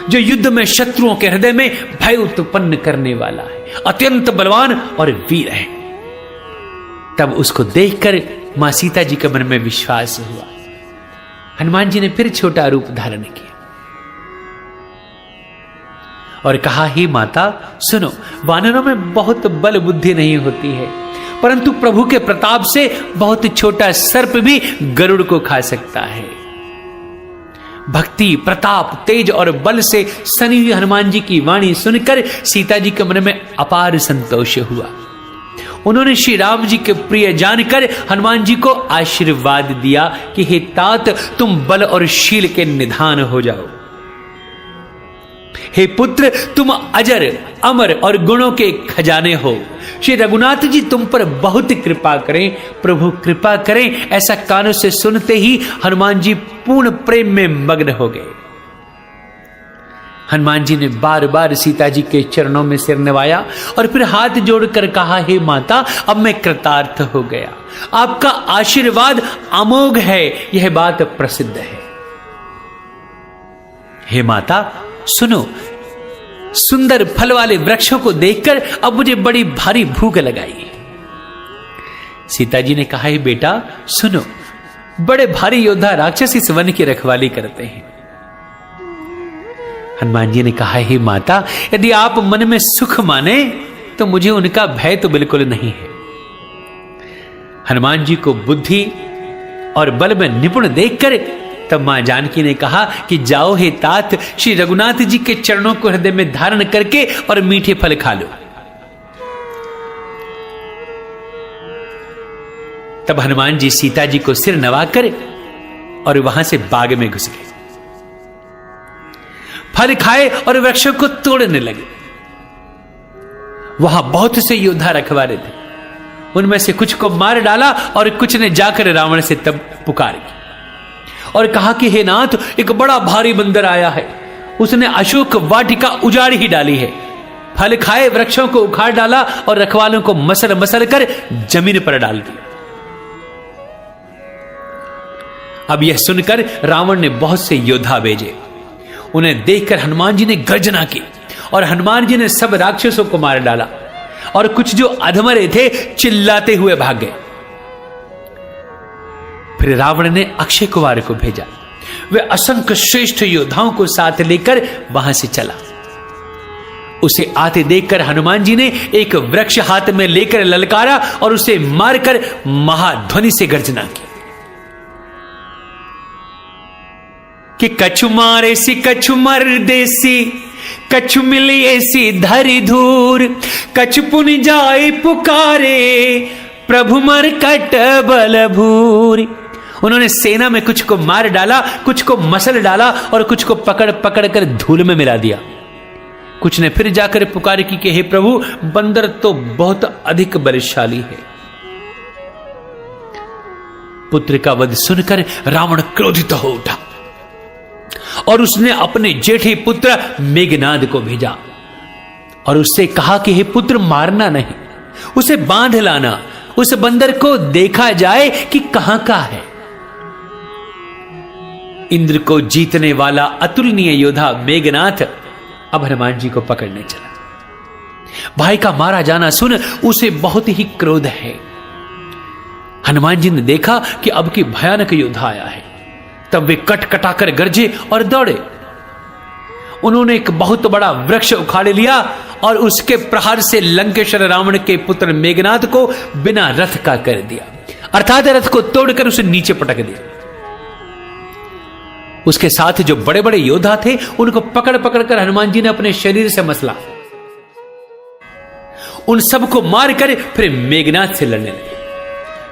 जो युद्ध में शत्रुओं के हृदय में भय उत्पन्न करने वाला है, अत्यंत बलवान और वीर है। तब उसको देखकर मां सीता जी के मन में विश्वास हुआ। हनुमान जी ने फिर छोटा रूप धारण किया और कहा, हे माता सुनो, वानरों में बहुत बल बुद्धि नहीं होती है, परंतु प्रभु के प्रताप से बहुत छोटा सर्प भी गरुड़ को खा सकता है। भक्ति, प्रताप, तेज और बल से सनी हुई हनुमान जी की वाणी सुनकर सीता जी के मन में अपार संतोष हुआ। उन्होंने श्री राम जी के प्रिय जानकर हनुमान जी को आशीर्वाद दिया कि हे तात, तुम बल और शील के निधान हो जाओ। हे पुत्र, तुम अजर अमर और गुणों के खजाने हो। श्री रघुनाथ जी तुम पर बहुत कृपा करें, प्रभु कृपा करें। ऐसा कानों से सुनते ही हनुमान जी पूर्ण प्रेम में मग्न हो गए। हनुमान जी ने बार बार सीता जी के चरणों में सिर नवाया और फिर हाथ जोड़कर कहा, हे माता, अब मैं कृतार्थ हो गया। आपका आशीर्वाद अमोघ है, यह बात प्रसिद्ध है। हे माता सुनो, सुंदर फल वाले वृक्षों को देखकर अब मुझे बड़ी भारी भूख लगाई। सीता जी ने कहा, हे बेटा सुनो, बड़े भारी योद्धा राक्षस इस वन की रखवाली करते हैं। हनुमान जी ने कहा, हे माता, यदि आप मन में सुख माने तो मुझे उनका भय तो बिल्कुल नहीं है। हनुमान जी को बुद्धि और बल में निपुण देखकर तब मां जानकी ने कहा कि जाओ हे तात, श्री रघुनाथ जी के चरणों को हृदय में धारण करके और मीठे फल खा लो। तब हनुमान जी सीता जी को सिर नवाकर और वहां से बाग में घुस गए। फल खाए और वृक्षों को तोड़ने लगे। वहां बहुत से योद्धा रखवाले थे, उनमें से कुछ को मार डाला और कुछ ने जाकर रावण से तब पुकार की और कहा कि हे नाथ, एक बड़ा भारी बंदर आया है, उसने अशोक वाटिका उजाड़ ही डाली है। फल खाए वृक्षों को उखाड़ डाला और रखवालों को मसल मसल कर जमीन पर डाल दिया। अब यह सुनकर रावण ने बहुत से योद्धा भेजे। उन्हें देखकर हनुमान जी ने गर्जना की और हनुमान जी ने सब राक्षसों को मार डाला और कुछ जो अधमरे थे चिल्लाते हुए भाग गए। फिर रावण ने अक्षय कुमार को भेजा। वे असंख्य श्रेष्ठ योद्धाओं को साथ लेकर वहां से चला। उसे आते देखकर हनुमान जी ने एक वृक्ष हाथ में लेकर ललकारा और उसे मारकर महाध्वनि से गर्जना की कि कछु मारे सी कछु मर देसी, कछु मिली ऐसी धरी धूर, कछु पुनि जाए पुकारे, प्रभु मर कट बल भूर। उन्होंने सेना में कुछ को मार डाला, कुछ को मसल डाला और कुछ को पकड़ पकड़ कर धूल में मिला दिया। कुछ ने फिर जाकर पुकार की कि हे प्रभु, बंदर तो बहुत अधिक बलशाली है। पुत्र का वध सुनकर रावण क्रोधित हो उठा और उसने अपने जेठे पुत्र मेघनाद को भेजा और उससे कहा कि हे पुत्र, मारना नहीं, उसे बांध लाना, उस बंदर को देखा जाए कि कहां का है। इंद्र को जीतने वाला अतुलनीय योद्धा मेघनाथ अब हनुमान जी को पकड़ने चला। भाई का मारा जाना सुन उसे बहुत ही क्रोध है। हनुमान जी ने देखा कि अब की भयानक योद्धा आया है, तब वे कटकटाकर गरजे और दौड़े। उन्होंने एक बहुत बड़ा वृक्ष उखाड़ लिया और उसके प्रहार से लंकेश्वर रावण के पुत्र मेघनाथ को बिना रथ का कर दिया, अर्थात रथ को तोड़कर उसे नीचे पटक दिया। उसके साथ जो बड़े बड़े योद्धा थे उनको पकड़ पकड़ कर हनुमान जी ने अपने शरीर से मसला। उन सबको मारकर फिर मेघनाथ से लड़ने लगे।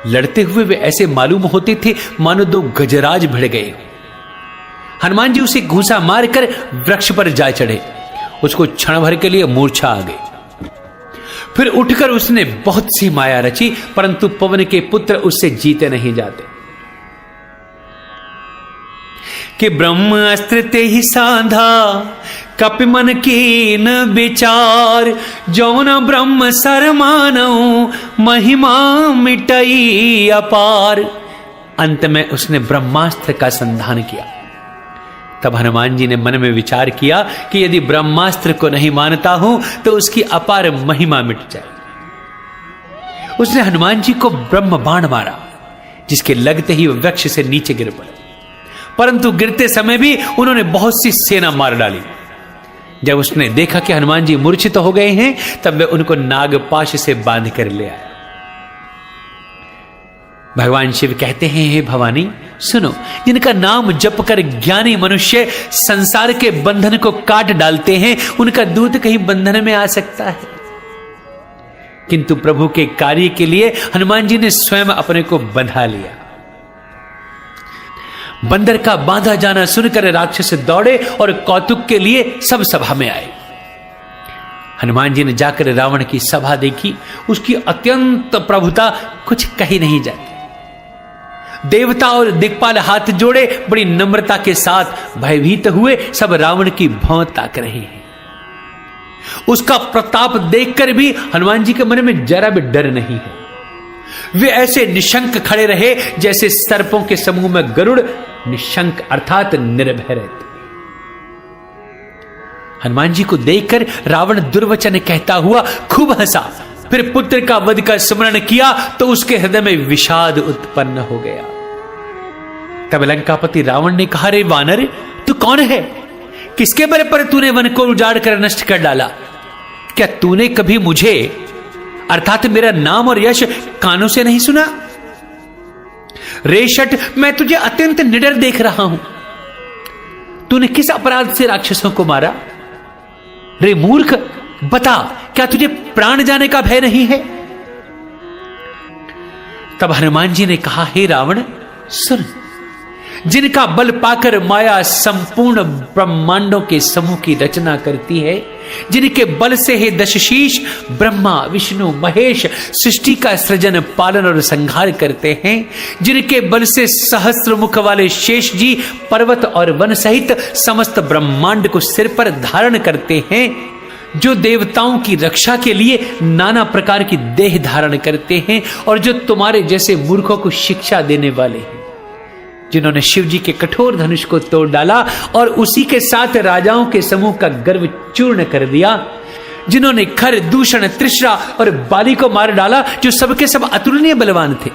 लड़ते हुए वे ऐसे मालूम होते थे मानो दो गजराज भिड़ गए। हनुमान जी उसे घूंसा मारकर वृक्ष पर जा चढ़े। उसको क्षण भर के लिए मूर्छा आ गई। फिर उठकर उसने बहुत सी माया रची, परंतु पवन के पुत्र उससे जीते नहीं जाते। कि ब्रह्म अस्त्र ते ही साधा, कपि मन कीन विचार, जौन ब्रह्म सर मानऊ, महिमा मिटई अपार। अंत में उसने ब्रह्मास्त्र का संधान किया। तब हनुमान जी ने मन में विचार किया कि यदि ब्रह्मास्त्र को नहीं मानता हूं तो उसकी अपार महिमा मिट जाए। उसने हनुमान जी को ब्रह्म बाण मारा, जिसके लगते ही वह वृक्ष से नीचे गिर पड़े, परंतु गिरते समय भी उन्होंने बहुत सी सेना मार डाली। जब उसने देखा कि हनुमान जी मूर्छित हो गए हैं, तब वे उनको नागपाश से बांध कर ले आए। भगवान शिव कहते हैं, हे भवानी सुनो, जिनका नाम जप कर ज्ञानी मनुष्य संसार के बंधन को काट डालते हैं, उनका दूत कहीं बंधन में आ सकता है? किंतु प्रभु के कार्य के लिए हनुमान जी ने स्वयं अपने को बंधा लिया। बंदर का बांधा जाना सुनकर राक्षस दौड़े और कौतुक के लिए सब सभा में आए। हनुमान जी ने जाकर रावण की सभा देखी, उसकी अत्यंत प्रभुता कुछ कही नहीं जाती। देवता और दिक्पाल हाथ जोड़े बड़ी नम्रता के साथ भयभीत हुए सब रावण की भौं ताक रहे हैं। उसका प्रताप देखकर भी हनुमान जी के मन में जरा भी डर नहीं है। वे ऐसे निशंक खड़े रहे जैसे सर्पों के समूह में गरुड़ निशंक अर्थात निर्भय रहते। हनुमान जी को देखकर रावण दुर्वचन कहता हुआ खूब हंसा, फिर पुत्र का वध का स्मरण किया तो उसके हृदय में विषाद उत्पन्न हो गया। तब लंकापति रावण ने कहा, रे वानर, तू कौन है? किसके बल पर तूने वन को उजाड़ कर नष्ट कर डाला? क्या तूने कभी मुझे अर्थात मेरा नाम और यश कानों से नहीं सुना? रे शठ, मैं तुझे अत्यंत निडर देख रहा हूं। तूने किस अपराध से राक्षसों को मारा? रे मूर्ख, बता, क्या तुझे प्राण जाने का भय नहीं है? तब हनुमान जी ने कहा, हे रावण, सुन, जिनका बल पाकर माया संपूर्ण ब्रह्मांडों के समूह की रचना करती है, जिनके बल से हे दशशीष ब्रह्मा विष्णु महेश सृष्टि का सृजन पालन और संहार करते हैं, जिनके बल से सहस्त्र मुख वाले शेष जी पर्वत और वन सहित समस्त ब्रह्मांड को सिर पर धारण करते हैं, जो देवताओं की रक्षा के लिए नाना प्रकार की देह धारण करते हैं और जो तुम्हारे जैसे मूर्खों को शिक्षा देने वाले हैं, जिन्होंने शिव जी के कठोर धनुष को तोड़ डाला और उसी के साथ राजाओं के समूह का गर्व चूर्ण कर दिया, जिन्होंने खर दूषण तृष्णा और बाली को मार डाला जो सबके सब अतुलनीय बलवान थे,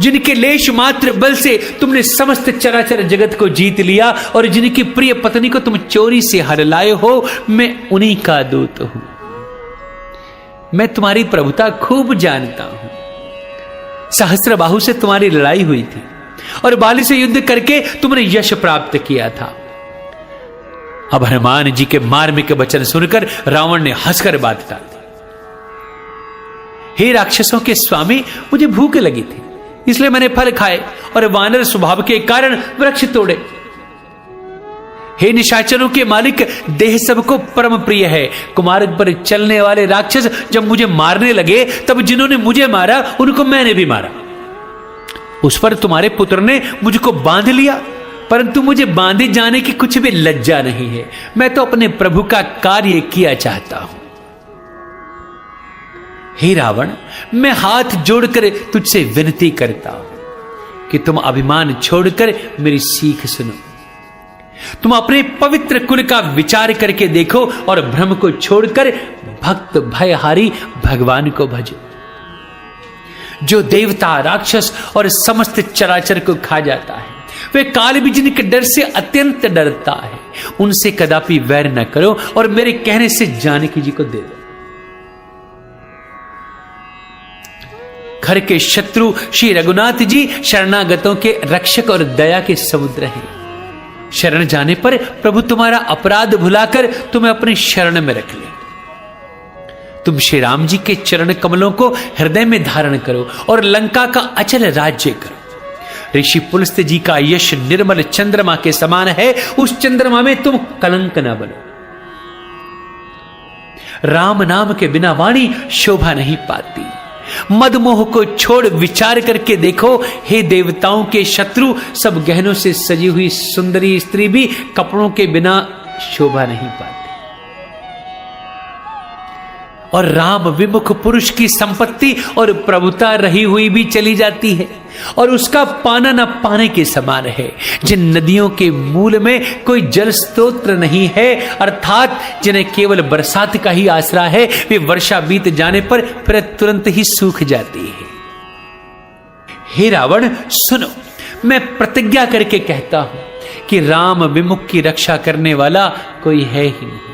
जिनके लेश मात्र बल से तुमने समस्त चराचर जगत को जीत लिया और जिनकी प्रिय पत्नी को तुम चोरी से हर लाए हो, मैं उन्हीं का दूत हूं। मैं तुम्हारी प्रभुता खूब जानता हूं। सहस्त्रबाहु से तुम्हारी लड़ाई हुई थी और बाली से युद्ध करके तुमने यश प्राप्त किया था। अब हनुमान जी के मार्मिक वचन सुनकर रावण ने हंसकर बात टाल दी। हे राक्षसों के स्वामी, मुझे भूख लगी थी, इसलिए मैंने फल खाए और वानर स्वभाव के कारण वृक्ष तोड़े। हे निशाचरों के मालिक, देह सबको परम प्रिय है। कुमार्ग पर चलने वाले राक्षस जब मुझे मारने लगे, तब जिन्होंने मुझे मारा उनको मैंने भी मारा। उस पर तुम्हारे पुत्र ने मुझको बांध लिया, परंतु मुझे बांधे जाने की कुछ भी लज्जा नहीं है। मैं तो अपने प्रभु का कार्य किया चाहता हूं। हे रावण, मैं हाथ जोड़कर तुझसे विनती करता हूं कि तुम अभिमान छोड़कर मेरी सीख सुनो। तुम अपने पवित्र कुल का विचार करके देखो और भ्रम को छोड़कर भक्त भयहारी भगवान को भजो, जो देवता राक्षस और समस्त चराचर को खा जाता है। वे काल बिजली के डर से अत्यंत डरता है। उनसे कदापि वैर न करो और मेरे कहने से जानकी जी को दे दो। घर के शत्रु श्री रघुनाथ जी शरणागतों के रक्षक और दया के समुद्र हैं। शरण जाने पर प्रभु तुम्हारा अपराध भुलाकर तुम्हें अपनी शरण में रख ले। तुम श्री राम जी के चरण कमलों को हृदय में धारण करो और लंका का अचल राज्य करो। ऋषि पुलस्त्य जी का यश निर्मल चंद्रमा के समान है, उस चंद्रमा में तुम कलंक न बनो। राम नाम के बिना वाणी शोभा नहीं पाती। मदमोह को छोड़ विचार करके देखो, हे देवताओं के शत्रु, सब गहनों से सजी हुई सुंदरी स्त्री भी कपड़ों के बिना शोभा नहीं पाती। और राम विमुख पुरुष की संपत्ति और प्रभुता रही हुई भी चली जाती है और उसका पाना न पाने के समान है। जिन नदियों के मूल में कोई जल स्तोत्र नहीं है, अर्थात जिन्हें केवल बरसात का ही आसरा है, वे वर्षा बीत जाने पर फिर तुरंत ही सूख जाती है। हे रावण, सुनो, मैं प्रतिज्ञा करके कहता हूं कि राम विमुख की रक्षा करने वाला कोई है ही नहीं।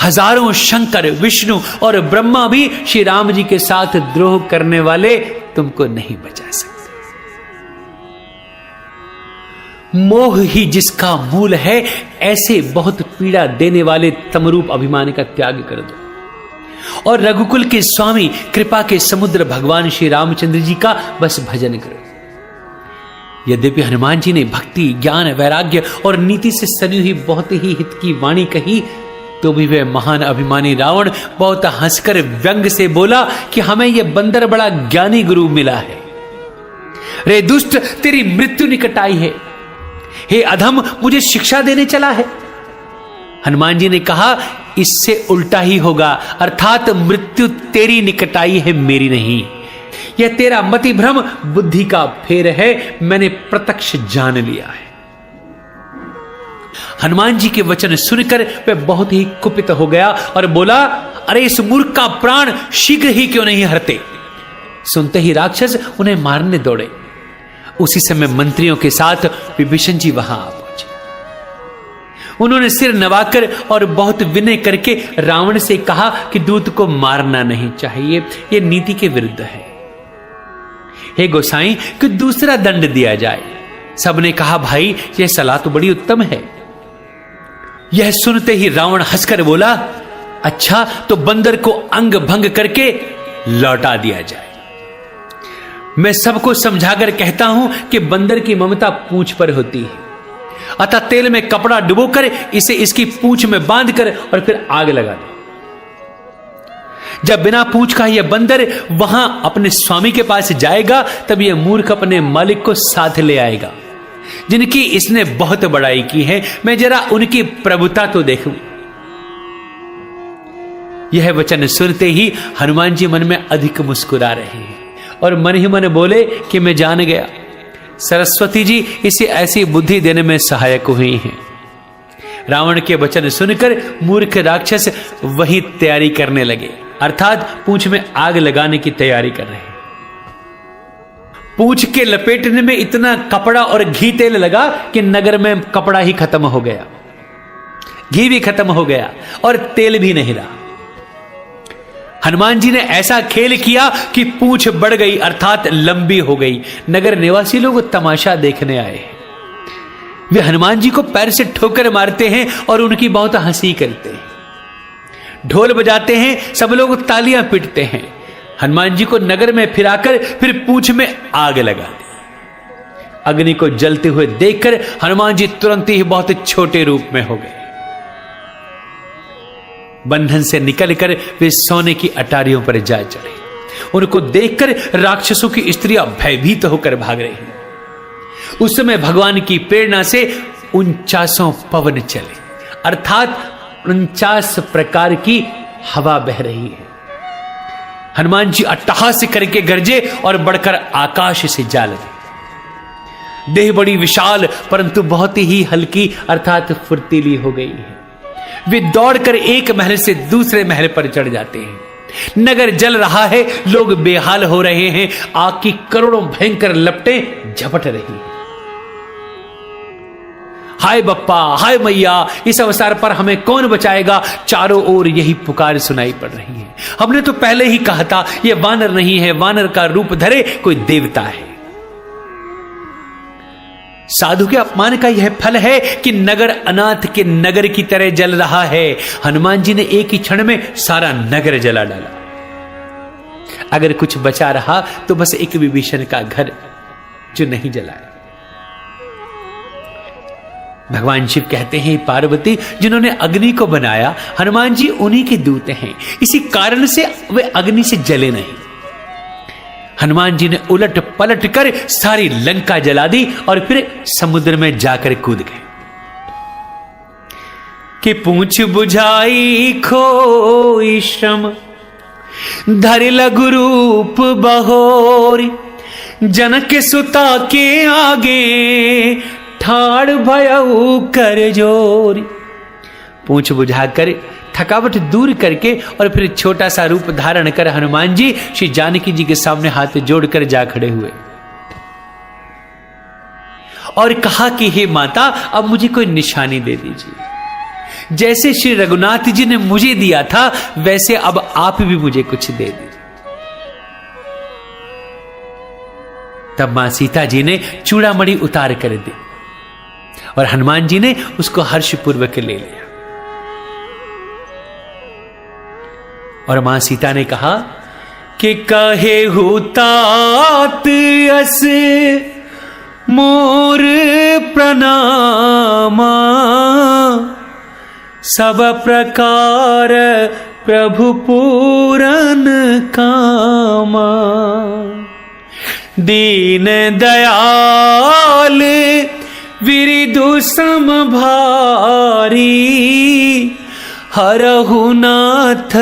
हजारों शंकर विष्णु और ब्रह्मा भी श्री राम जी के साथ द्रोह करने वाले तुमको नहीं बचा सकते। मोह ही जिसका मूल है, ऐसे बहुत पीड़ा देने वाले तमरूप अभिमान का त्याग कर दो। और रघुकुल के स्वामी कृपा के समुद्र भगवान श्री रामचंद्र जी का बस भजन करो। यद्यपि हनुमान जी ने भक्ति, ज्ञान, वैराग्य और नीति से सनी हुई बहुत ही हित की वाणी कही, तो भी वह महान अभिमानी रावण बहुत हंसकर व्यंग से बोला कि हमें यह बंदर बड़ा ज्ञानी गुरु मिला है। रे दुष्ट, तेरी मृत्यु निकट आई है। हे अधम, मुझे शिक्षा देने चला है। हनुमान जी ने कहा, इससे उल्टा ही होगा, अर्थात मृत्यु तेरी निकट आई है, मेरी नहीं। यह तेरा मति भ्रम, बुद्धि का फेर है, मैंने प्रत्यक्ष जान लिया है। हनुमान जी के वचन सुनकर वह बहुत ही कुपित हो गया और बोला, अरे इस मूर्ख का प्राण शीघ्र ही क्यों नहीं हरते। सुनते ही राक्षस उन्हें मारने दौड़े। उसी समय मंत्रियों के साथ विभीषण जी वहां आ पहुंचे। उन्होंने सिर नवाकर और बहुत विनय करके रावण से कहा कि दूत को मारना नहीं चाहिए, यह नीति के विरुद्ध है। हे गोसाई, कि दूसरा दंड दिया जाए। सबने कहा, भाई यह सलाह तो बड़ी उत्तम है। यह सुनते ही रावण हंसकर बोला, अच्छा तो बंदर को अंग भंग करके लौटा दिया जाए। मैं सबको समझाकर कहता हूं कि बंदर की ममता पूंछ पर होती है, अतः तेल में कपड़ा डुबोकर इसे इसकी पूंछ में बांधकर और फिर आग लगा दे। जब बिना पूंछ का यह बंदर वहां अपने स्वामी के पास जाएगा, तब यह मूर्ख अपने मालिक को साथ ले आएगा, जिनकी इसने बहुत बड़ाई की है। मैं जरा उनकी प्रभुता तो देखूं। यह वचन सुनते ही हनुमान जी मन में अधिक मुस्कुरा रहे हैं और मन ही मन बोले कि मैं जान गया, सरस्वती जी इसे ऐसी बुद्धि देने में सहायक हुई हैं। रावण के वचन सुनकर मूर्ख राक्षस वही तैयारी करने लगे, अर्थात पूंछ में आग लगाने की तैयारी कर रहे हैं। पूंछ के लपेटने में इतना कपड़ा और घी तेल लगा कि नगर में कपड़ा ही खत्म हो गया, घी भी खत्म हो गया और तेल भी नहीं रहा। हनुमान जी ने ऐसा खेल किया कि पूंछ बढ़ गई, अर्थात लंबी हो गई। नगर निवासी लोग तमाशा देखने आए। वे हनुमान जी को पैर से ठोकर मारते हैं और उनकी बहुत हंसी करते हैं। ढोल बजाते हैं, सब लोग तालियां पीटते हैं। हनुमान जी को नगर में फिराकर फिर पूंछ में आग लगा दी। अग्नि को जलते हुए देखकर हनुमान जी तुरंत ही बहुत छोटे रूप में हो गए। बंधन से निकलकर वे सोने की अटारियों पर जा चढ़े। उनको देखकर राक्षसों की स्त्रियां भयभीत होकर भाग रही हैं। उस समय भगवान की प्रेरणा से 49 पवन चले, अर्थात 49 प्रकार की हवा बह रही है। हनुमान जी अट्टहास करके गरजे और बढ़कर आकाश से जा लगे। देह बड़ी विशाल परंतु बहुत ही हल्की, अर्थात फुर्तीली हो गई है। वे दौड़कर एक महल से दूसरे महल पर चढ़ जाते हैं। नगर जल रहा है, लोग बेहाल हो रहे हैं। आग की करोड़ों भयंकर लपटें झपट रही हैं। हाय बप्पा, हाय मैया, इस अवसर पर हमें कौन बचाएगा? चारों ओर यही पुकार सुनाई पड़ रही है। हमने तो पहले ही कहा था यह वानर नहीं है, वानर का रूप धरे कोई देवता है। साधु के अपमान का यह फल है कि नगर अनाथ के नगर की तरह जल रहा है। हनुमान जी ने एक ही क्षण में सारा नगर जला डाला। अगर कुछ बचा रहा तो बस एक विभीषण का घर, जो नहीं जलाया। भगवान शिव कहते हैं, पार्वती जिन्होंने अग्नि को बनाया, हनुमान जी उन्हीं के दूत हैं, इसी कारण से वे अग्नि से जले नहीं। हनुमान जी ने उलट पलट कर सारी लंका जला दी और फिर समुद्र में जाकर कूद गए। कि पूंछ बुझाई खोई श्रम, धरि लघु रूप बहोरी, जनक सुता के आगे ठाड़ भयऊ कर जोरी। पूंछ बुझाकर थकावट दूर करके और फिर छोटा सा रूप धारण कर हनुमान जी श्री जानकी जी के सामने हाथ जोड़कर जा खड़े हुए और कहा कि हे माता, अब मुझे कोई निशानी दे दीजिए। जैसे श्री रघुनाथ जी ने मुझे दिया था, वैसे अब आप भी मुझे कुछ दे दीजिए। तब मां सीता जी ने चूड़ामणि उतार कर दी और हनुमान जी ने उसको हर्षपूर्वक ले लिया। और मां सीता ने कहा कि कहे हुतात अस मोर प्रणामा, सब प्रकार प्रभु पूरन कामा। दीन दयाल विरिदु समभारी, हरहु नाथ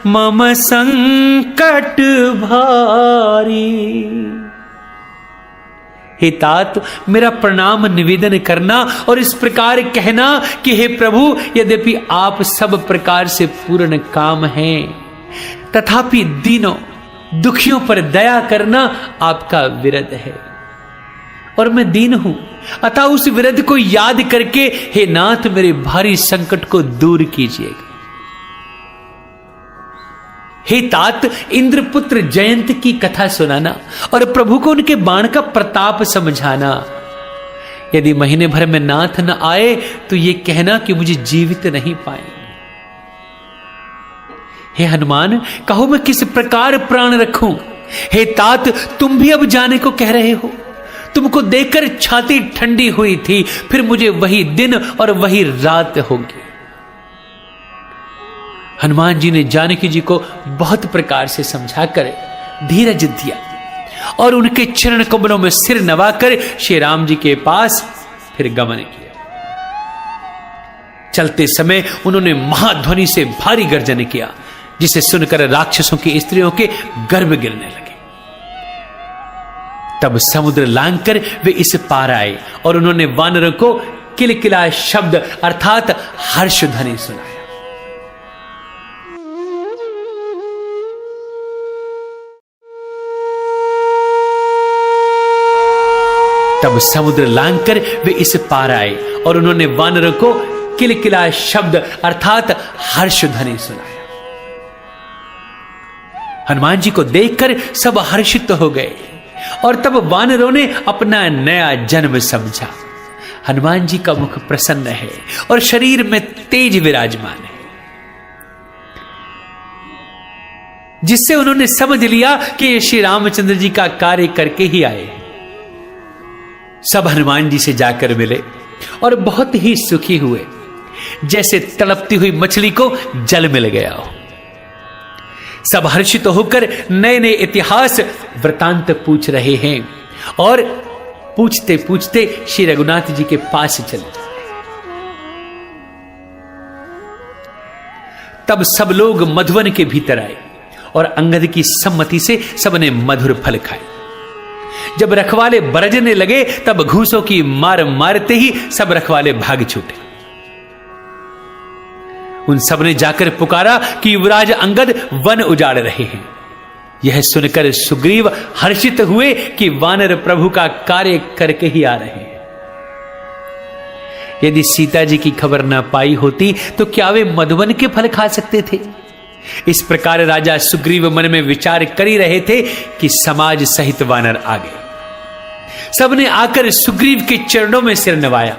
मम संकट भारी। हे तात, मेरा प्रणाम निवेदन करना और इस प्रकार कहना कि हे प्रभु, यद्यपि आप सब प्रकार से पूर्ण काम हैं, तथापि दीनों दुखियों पर दया करना आपका विरध है और मैं दीन हूं। अतः उस विरध को याद करके हे नाथ मेरे भारी संकट को दूर कीजिएगा। हे तात, इंद्रपुत्र जयंत की कथा सुनाना और प्रभु को उनके बाण का प्रताप समझाना। यदि महीने भर में नाथ न आए तो ये कहना कि मुझे जीवित नहीं पाएंगे। हे हनुमान, कहो मैं किस प्रकार प्राण रखूं। हे तात, तुम भी अब जाने को कह रहे हो। तुमको देखकर छाती ठंडी हुई थी, फिर मुझे वही दिन और वही रात होगी। हनुमान जी ने जानकी जी को बहुत प्रकार से समझाकर धीरज दिया और उनके चरण कमलों में सिर नवाकर श्री राम जी के पास फिर गमन किया। चलते समय उन्होंने महाध्वनि से भारी गर्जन किया, जिसे सुनकर राक्षसों की स्त्रियों के गर्भ गिरने लगे। तब समुद्र लांघकर वे इस पार आए और उन्होंने वानरों को किलकिला शब्द अर्थात हर्ष ध्वनि सुनाया। तब समुद्र लांघकर वे इस पार आए और उन्होंने वानरों को किलकिला शब्द अर्थात हर्ष ध्वनि सुनाया। हनुमान जी को देखकर सब हर्षित हो गए और तब वानरों ने अपना नया जन्म समझा। हनुमान जी का मुख प्रसन्न है और शरीर में तेज विराजमान है, जिससे उन्होंने समझ लिया कि ये श्री रामचंद्र जी का कार्य करके ही आए हैं। सब हनुमान जी से जाकर मिले और बहुत ही सुखी हुए, जैसे तड़पती हुई मछली को जल मिल गया हो। सब हर्षित होकर नए नए इतिहास वृतांत पूछ रहे हैं और पूछते पूछते श्री रघुनाथ जी के पास चले। तब सब लोग मधुवन के भीतर आए और अंगद की सम्मति से सबने मधुर फल खाए। जब रखवाले बरजने लगे तब घूसों की मार मारते ही सब रखवाले भाग छूटे। उन सब ने जाकर पुकारा कि युवराज अंगद वन उजाड़ रहे हैं। यह सुनकर सुग्रीव हर्षित हुए कि वानर प्रभु का कार्य करके ही आ रहे हैं। यदि सीता जी की खबर न पाई होती तो क्या वे मधुवन के फल खा सकते थे? इस प्रकार राजा सुग्रीव मन में विचार कर ही रहे थे कि समाज सहित वानर आ गए। सबने आकर सुग्रीव के चरणों में सिर नवाया।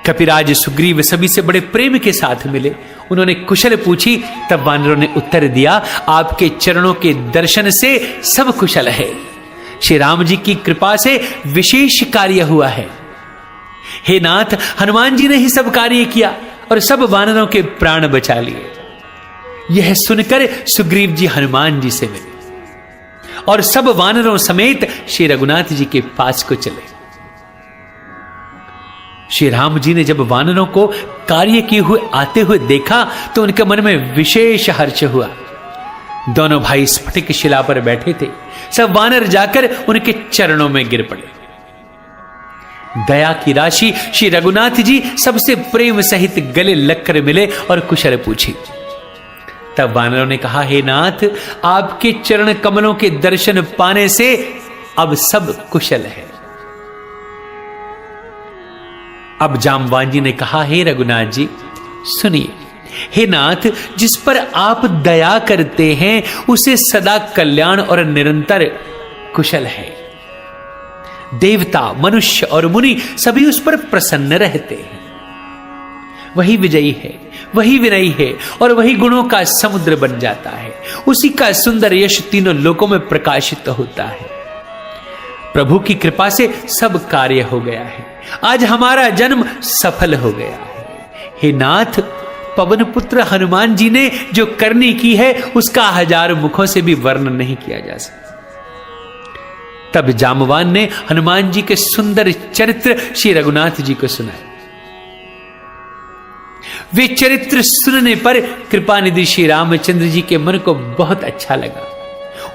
कपिराज सुग्रीव सभी से बड़े प्रेम के साथ मिले। उन्होंने कुशल पूछी, तब वानरों ने उत्तर दिया, आपके चरणों के दर्शन से सब कुशल है। श्री राम जी की कृपा से विशेष कार्य हुआ है। हे नाथ, हनुमान जी ने ही सब कार्य किया और सब वानरों के प्राण बचा लिए। यह सुनकर सुग्रीव जी हनुमान जी से मिले और सब वानरों समेत श्री रघुनाथ जी के पास को चले। श्री राम जी ने जब वानरों को कार्य किए हुए आते हुए देखा तो उनके मन में विशेष हर्ष हुआ। दोनों भाई स्फटिक शिला पर बैठे थे। सब वानर जाकर उनके चरणों में गिर पड़े। दया की राशि श्री रघुनाथ जी सबसे प्रेम सहित गले लगकर मिले और कुशल पूछी। तब वानरों ने कहा, हे नाथ, आपके चरण कमलों के दर्शन पाने से अब सब कुशल है। अब जामवान जी ने कहा, हे रघुनाथ जी सुनिए। हे नाथ, जिस पर आप दया करते हैं उसे सदा कल्याण और निरंतर कुशल है। देवता, मनुष्य और मुनि सभी उस पर प्रसन्न रहते हैं। वही विजयी है। वही विनयी है और वही गुणों का समुद्र बन जाता है। उसी का सुंदर यश तीनों लोकों में प्रकाशित होता है। प्रभु की कृपा से सब कार्य हो गया है। आज हमारा जन्म सफल हो गया है। हे नाथ, पवन पुत्र हनुमान जी ने जो करनी की है उसका 1000 मुखों से भी वर्णन नहीं किया जा सकता। तब जामवान ने हनुमान जी के सुंदर चरित्र श्री रघुनाथ जी को सुनाए। वे चरित्र सुनने पर कृपानिधि श्री रामचंद्र जी के मन को बहुत अच्छा लगा।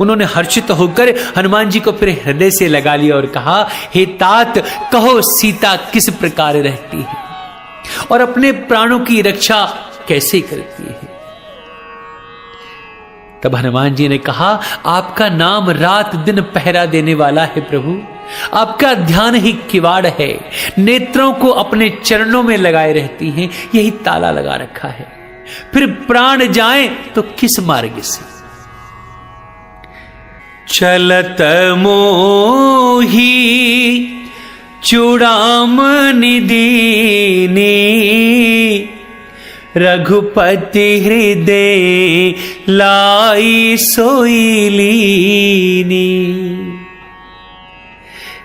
उन्होंने हर्षित होकर हनुमान जी को फिर हृदय से लगा लिया और कहा, हे तात, कहो सीता किस प्रकार रहती है और अपने प्राणों की रक्षा कैसे करती है। तब हनुमान जी ने कहा, आपका नाम रात दिन पहरा देने वाला है प्रभु। आपका ध्यान ही किवाड़ है। नेत्रों को अपने चरणों में लगाए रहती हैं, यही ताला लगा रखा है। फिर प्राण जाए तो किस मार्ग से। चलत मोही चूड़ामणि दीनी, रघुपति हृदय लाई सोई लीनी।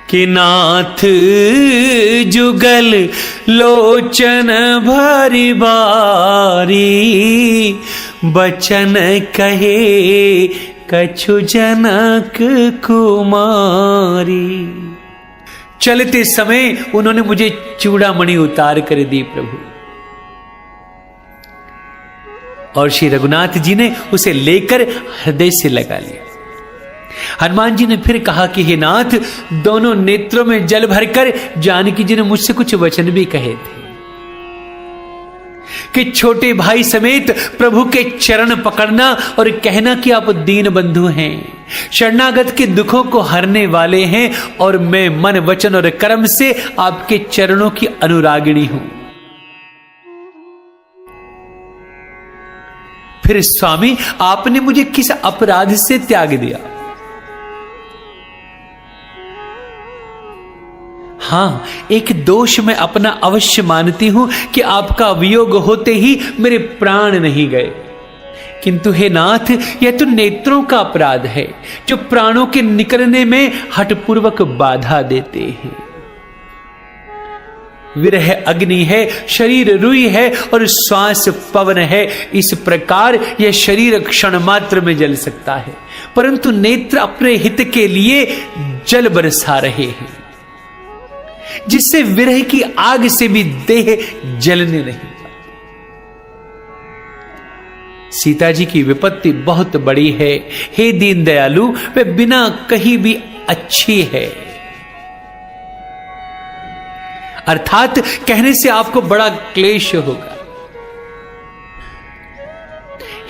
कि नाथ जुगल लोचन भरी बारी, बचन कहे कछु जनक कुमारी। चलते समय उन्होंने मुझे चूड़ामणि उतार कर दी प्रभु, और श्री रघुनाथ जी ने उसे लेकर हृदय से लगा लिया। हनुमान जी ने फिर कहा कि हे नाथ, दोनों नेत्रों में जल भरकर जानकी जी ने मुझसे कुछ वचन भी कहे थे कि छोटे भाई समेत प्रभु के चरण पकड़ना और कहना कि आप दीन बंधु हैं, शरणागत के दुखों को हरने वाले हैं, और मैं मन वचन और कर्म से आपके चरणों की अनुरागिणी हूं। फिर स्वामी, आपने मुझे किस अपराध से त्याग दिया? हाँ, एक दोष मैं अपना अवश्य मानती हूं कि आपका वियोग होते ही मेरे प्राण नहीं गए, किंतु हे नाथ, यह तो नेत्रों का अपराध है जो प्राणों के निकलने में हठपूर्वक बाधा देते हैं। विरह अग्नि है, शरीर रुई है और श्वास पवन है। इस प्रकार यह शरीर क्षण मात्र में जल सकता है, परंतु नेत्र अपने हित के लिए जल बरसा रहे हैं, जिससे विरह की आग से भी देह जलने नहीं। सीता जी की विपत्ति बहुत बड़ी है। हे दीन दयालु, वे बिना कहीं भी अच्छी है, अर्थात कहने से आपको बड़ा क्लेश होगा।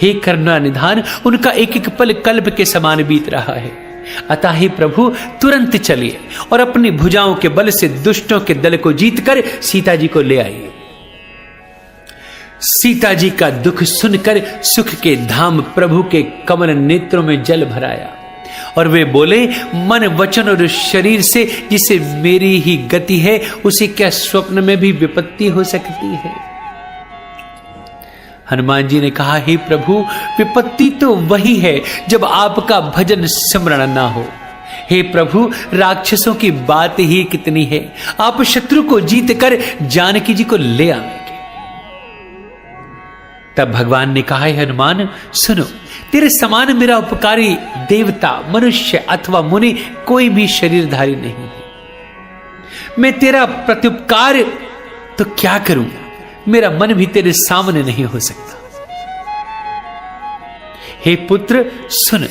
हे करुणा निधान, उनका एक एक पल कल्प के समान बीत रहा है। अतः ही प्रभु तुरंत चलिए और अपनी भुजाओं के बल से दुष्टों के दल को जीतकर सीता जी को ले आइए। सीता जी का दुख सुनकर सुख के धाम प्रभु के कमल नेत्रों में जल भराया और वे बोले, मन वचन और शरीर से जिसे मेरी ही गति है, उसे क्या स्वप्न में भी विपत्ति हो सकती है? हनुमान जी ने कहा, हे प्रभु, विपत्ति तो वही है जब आपका भजन स्मरण ना हो। हे प्रभु, राक्षसों की बात ही कितनी है, आप शत्रु को जीत कर जानकी जी को ले आएंगे। तब भगवान ने कहा, हनुमान सुनो, तेरे समान मेरा उपकारी देवता, मनुष्य अथवा मुनि कोई भी शरीरधारी नहीं है। मैं तेरा प्रत्युपकार तो क्या करूं, मेरा मन भी तेरे सामने नहीं हो सकता। हे पुत्र सुन,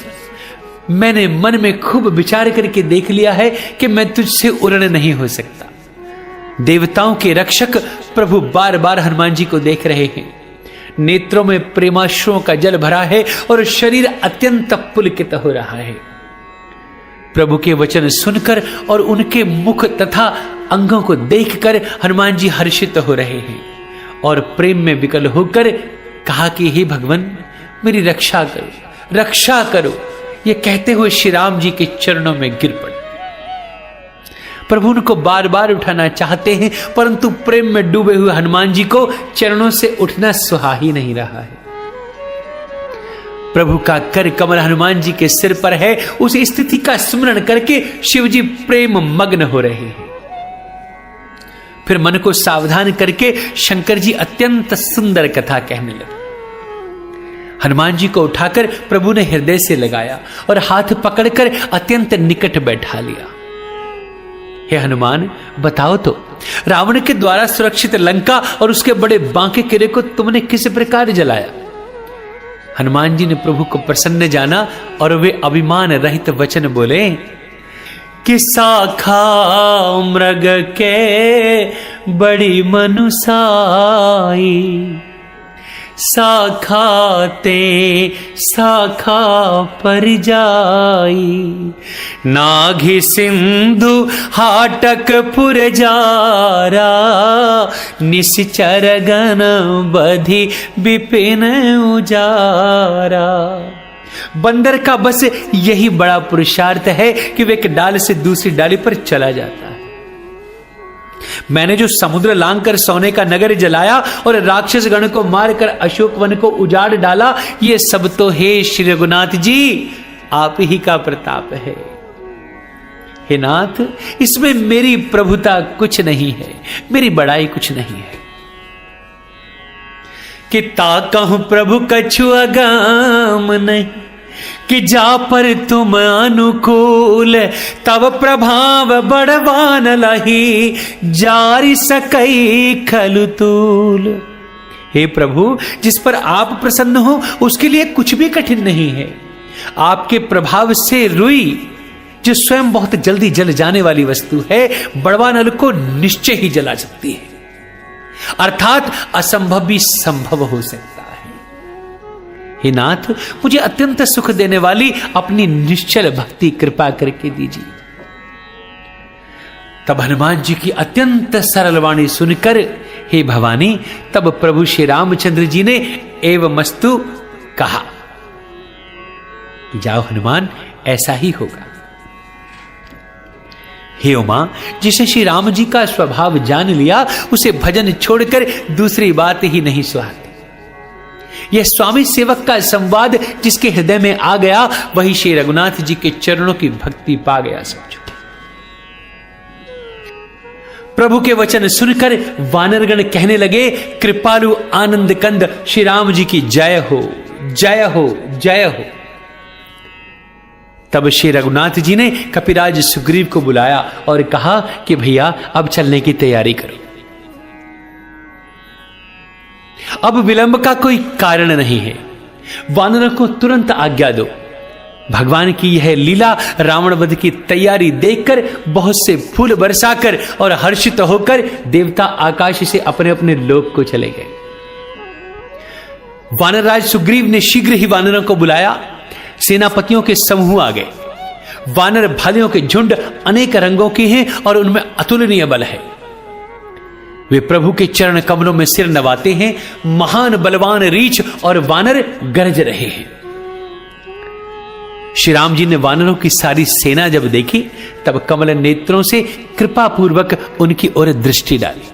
मैंने मन में खूब विचार करके देख लिया है कि मैं तुझसे उड़न नहीं हो सकता। देवताओं के रक्षक प्रभु बार बार हनुमान जी को देख रहे हैं। नेत्रों में प्रेमाश्रुओं का जल भरा है और शरीर अत्यंत पुलकित हो रहा है। प्रभु के वचन सुनकर और उनके मुख तथा अंगों को देखकर हनुमान जी हर्षित हो रहे हैं और प्रेम में विकल होकर कहा कि हे भगवान, मेरी रक्षा करो, रक्षा करो। ये कहते हुए श्री राम जी के चरणों में गिर पड़े। प्रभु उनको बार बार उठाना चाहते हैं, परंतु प्रेम में डूबे हुए हनुमान जी को चरणों से उठना सुहा ही नहीं रहा है। प्रभु का कर कमल हनुमान जी के सिर पर है। उस स्थिति का स्मरण करके शिव जी प्रेम मग्न हो रहे हैं। फिर मन को सावधान करके शंकर जी अत्यंत सुंदर कथा कहने लगे। हनुमान जी को उठाकर प्रभु ने हृदय से लगाया और हाथ पकड़कर अत्यंत निकट बैठा लिया। हे हनुमान, बताओ तो, रावण के द्वारा सुरक्षित लंका और उसके बड़े बांके किले को तुमने किस प्रकार जलाया? हनुमान जी ने प्रभु को प्रसन्न जाना और वे अभिमान रहित वचन बोले कि साखा मृग के बड़ी मनुसाई, साखा ते साखा पर जाई, नाघि सिंधु हाटक पुरजारा, निश्चर गण बधि विपिन उजारा। बंदर का बस यही बड़ा पुरुषार्थ है कि वे एक डाल से दूसरी डाली पर चला जाता है। मैंने जो समुद्र लांघकर सोने का नगर जलाया और राक्षस गण को मारकर अशोक वन को उजाड़ डाला, ये सब तो हे श्री रघुनाथ जी आप ही का प्रताप है। हे नाथ, इसमें मेरी प्रभुता कुछ नहीं है, मेरी बड़ाई कुछ नहीं है। कि ताकहु प्रभु कछु अगम नहीं, कि जा पर तुम अनुकूल, तब प्रभाव बड़वान लही, जारी सकई खलुतूल। हे प्रभु, जिस पर आप प्रसन्न हो उसके लिए कुछ भी कठिन नहीं है। आपके प्रभाव से रुई, जो स्वयं बहुत जल्दी जल जाने वाली वस्तु है, बड़वानल को निश्चय ही जला सकती है। अर्थात असंभव भी संभव हो सकता है। हे नाथ, मुझे अत्यंत सुख देने वाली अपनी निश्चल भक्ति कृपा करके दीजिए। तब हनुमान जी की अत्यंत सरल वाणी सुनकर हे भवानी, तब प्रभु श्री रामचंद्र जी ने एवमस्तु कहा कि जाओ हनुमान, ऐसा ही होगा। हे उमा, जिसे श्री राम जी का स्वभाव जान लिया, उसे भजन छोड़कर दूसरी बात ही नहीं सुहाती। यह स्वामी सेवक का संवाद जिसके हृदय में आ गया, वही श्री रघुनाथ जी के चरणों की भक्ति पा गया। समझो, प्रभु के वचन सुनकर वानरगण कहने लगे, कृपालु आनंद कंद श्री राम जी की जय हो, जय हो, जय हो। तब श्री रघुनाथ जी ने कपिराज सुग्रीव को बुलाया और कहा कि भैया अब चलने की तैयारी करो। अब विलंब का कोई कारण नहीं है, वानरों को तुरंत आज्ञा दो। भगवान की यह लीला रावण वध की तैयारी देखकर बहुत से फूल बरसाकर और हर्षित होकर देवता आकाश से अपने अपने लोक को चले गए। वानरराज सुग्रीव ने शीघ्र ही वानरों को बुलाया। सेनापतियों के समूह आ गए। वानर भालियों के झुंड अनेक रंगों के हैं और उनमें अतुलनीय बल है। वे प्रभु के चरण कमलों में सिर नवाते हैं। महान बलवान रीछ और वानर गरज रहे हैं। श्री राम जी ने वानरों की सारी सेना जब देखी, तब कमल नेत्रों से कृपा पूर्वक उनकी ओर दृष्टि डाली।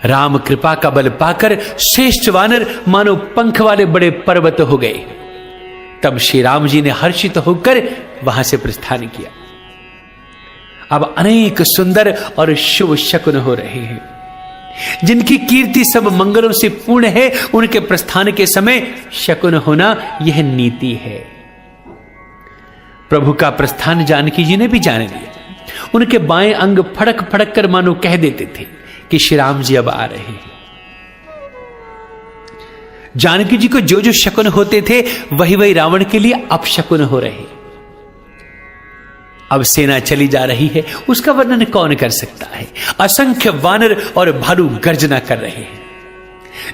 राम कृपा का बल पाकर श्रेष्ठ वानर मानो पंख वाले बड़े पर्वत हो गए। तब श्री राम जी ने हर्षित होकर वहां से प्रस्थान किया। अब अनेक सुंदर और शुभ शकुन हो रहे हैं। जिनकी कीर्ति सब मंगलों से पूर्ण है, उनके प्रस्थान के समय शकुन होना यह नीति है। प्रभु का प्रस्थान जानकी जी ने भी जान लिया। उनके बाएं अंग फड़क फड़क कर मानो कह देते थे कि श्री राम जी अब आ रहे हैं। जानकी जी को जो जो शकुन होते थे, वही वही रावण के लिए अपशकुन हो रहे। अब सेना चली जा रही है, उसका वर्णन कौन कर सकता है। असंख्य वानर और भालू गर्जना कर रहे हैं।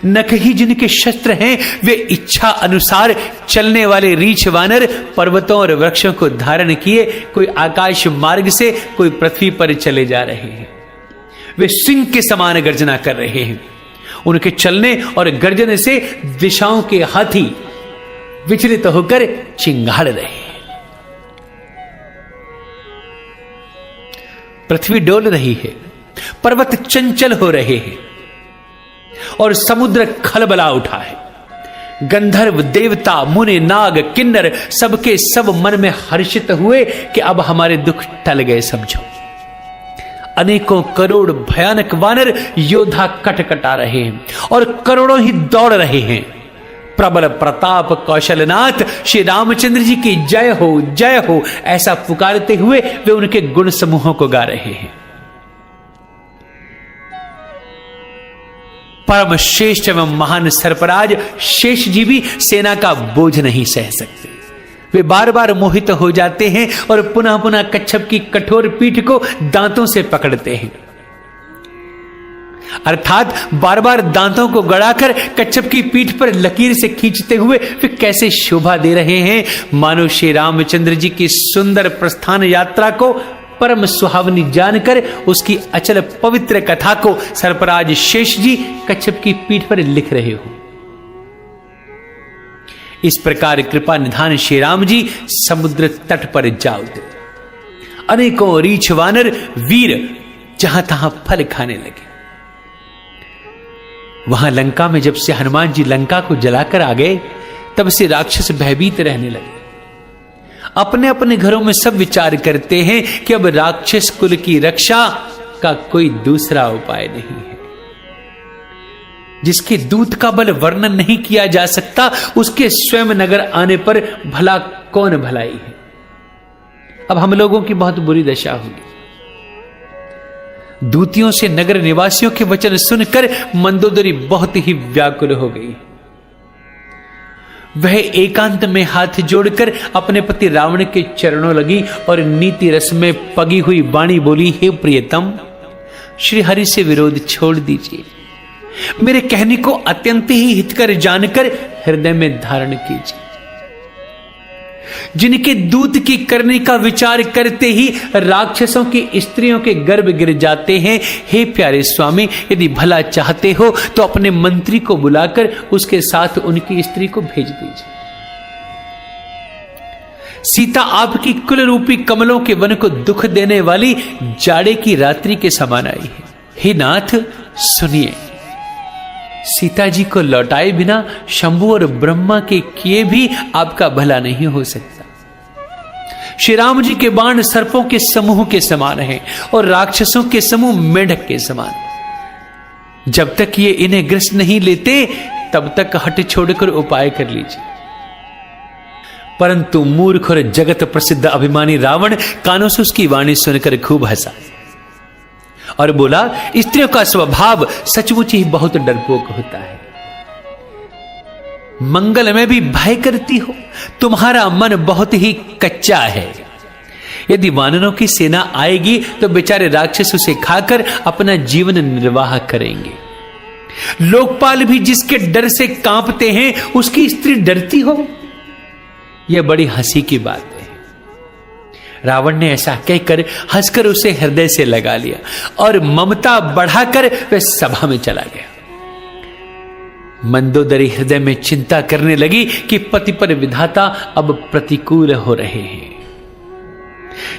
नख ही जिनके शस्त्र हैं, वे इच्छा अनुसार चलने वाले रीछ वानर पर्वतों और वृक्षों को धारण किए कोई आकाश मार्ग से, कोई पृथ्वी पर चले जा रहे हैं। वे सिंह के समान गर्जना कर रहे हैं। उनके चलने और गर्जन से दिशाओं के हाथी विचलित होकर चिंगाड़ रहे हैं। पृथ्वी डोल रही है, पर्वत चंचल हो रहे हैं और समुद्र खलबला उठा है। गंधर्व, देवता, मुनि, नाग, किन्नर सबके सब मन में हर्षित हुए कि अब हमारे दुख टल गए समझो। अनेकों करोड़ भयानक वानर योद्धा कटकटा रहे हैं और करोड़ों ही दौड़ रहे हैं। प्रबल प्रताप कौशलनाथ श्री रामचंद्र जी की जय हो ऐसा पुकारते हुए वे उनके गुण समूहों को गा रहे हैं। परम श्रेष्ठ एवं महान सर्पराज शेष जी भी सेना का बोझ नहीं सह सकते। वे बार बार मोहित हो जाते हैं और पुनः पुनः कच्छप की कठोर पीठ को दांतों से पकड़ते हैं, अर्थात बार बार दांतों को गड़ाकर कच्छप की पीठ पर लकीर से खींचते हुए वे कैसे शोभा दे रहे हैं, मानो श्री रामचंद्र जी की सुंदर प्रस्थान यात्रा को परम सुहावनी जानकर उसकी अचल पवित्र कथा को सर्पराज शेष जी कच्छप की पीठ पर लिख रहे हो। इस प्रकार कृपा निधान श्री राम जी समुद्र तट पर जा उतरे। अनेकों रीछ वानर वीर जहां तहां फल खाने लगे। वहां लंका में जब से हनुमान जी लंका को जलाकर आ गए तब से राक्षस भयभीत रहने लगे। अपने अपने घरों में सब विचार करते हैं कि अब राक्षस कुल की रक्षा का कोई दूसरा उपाय नहीं है। जिसके दूत का बल वर्णन नहीं किया जा सकता, उसके स्वयं नगर आने पर भला कौन भलाई है। अब हम लोगों की बहुत बुरी दशा होगी। दूतियों से नगर निवासियों के वचन सुनकर मंदोदरी बहुत ही व्याकुल हो गई। वह एकांत में हाथ जोड़कर अपने पति रावण के चरणों लगी और नीति रस में पगी हुई वाणी बोली, हे प्रियतम, श्री हरि से विरोध छोड़ दीजिए। मेरे कहने को अत्यंत ही हितकर जानकर हृदय में धारण कीजिए। जिनके दूत की करने का विचार करते ही राक्षसों की स्त्रियों के गर्भ गिर जाते हैं, हे प्यारे स्वामी, यदि भला चाहते हो तो अपने मंत्री को बुलाकर उसके साथ उनकी स्त्री को भेज दीजिए। सीता आपकी कुल रूपी कमलों के वन को दुख देने वाली जाड़े की रात्रि के समान आई है। हे नाथ सुनिए, सीता जी को लौटाए बिना शंभु और ब्रह्मा के किए भी आपका भला नहीं हो सकता। श्री राम जी के बाण सर्पों के समूह के समान हैं और राक्षसों के समूह मेढक के समान। जब तक ये इन्हें ग्रस्त नहीं लेते तब तक हट छोड़कर उपाय कर लीजिए। परंतु मूर्ख और जगत प्रसिद्ध अभिमानी रावण कानों से उसकी वाणी सुनकर खूब हंसा और बोला, स्त्रियों का स्वभाव सचमुच ही बहुत डरपोक होता है। मंगल में भी भय करती हो, तुम्हारा मन बहुत ही कच्चा है। यदि वानरों की सेना आएगी तो बेचारे राक्षस उसे खाकर अपना जीवन निर्वाह करेंगे। लोकपाल भी जिसके डर से कांपते हैं उसकी स्त्री डरती हो, यह बड़ी हंसी की बात है। रावण ने ऐसा कहकर हंसकर उसे हृदय से लगा लिया और ममता बढ़ाकर वह सभा में चला गया। मंदोदरी हृदय में चिंता करने लगी कि पति पर विधाता अब प्रतिकूल हो रहे हैं।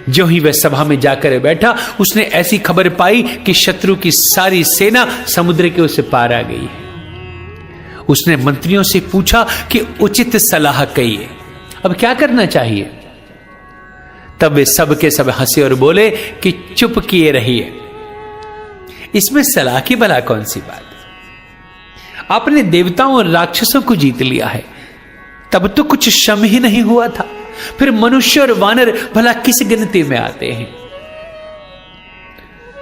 जो ही वह सभा में जाकर बैठा, उसने ऐसी खबर पाई कि शत्रु की सारी सेना समुद्र के उस पार आ गई है। उसने मंत्रियों से पूछा कि उचित सलाह कहिए, अब क्या करना चाहिए। तब वे सब के सब हंसे और बोले कि चुप किए रहिए, इसमें सलाह की भला कौन सी बात। आपने देवताओं और राक्षसों को जीत लिया है, तब तो कुछ श्रम ही नहीं हुआ था, फिर मनुष्य और वानर भला किस गिनती में आते हैं।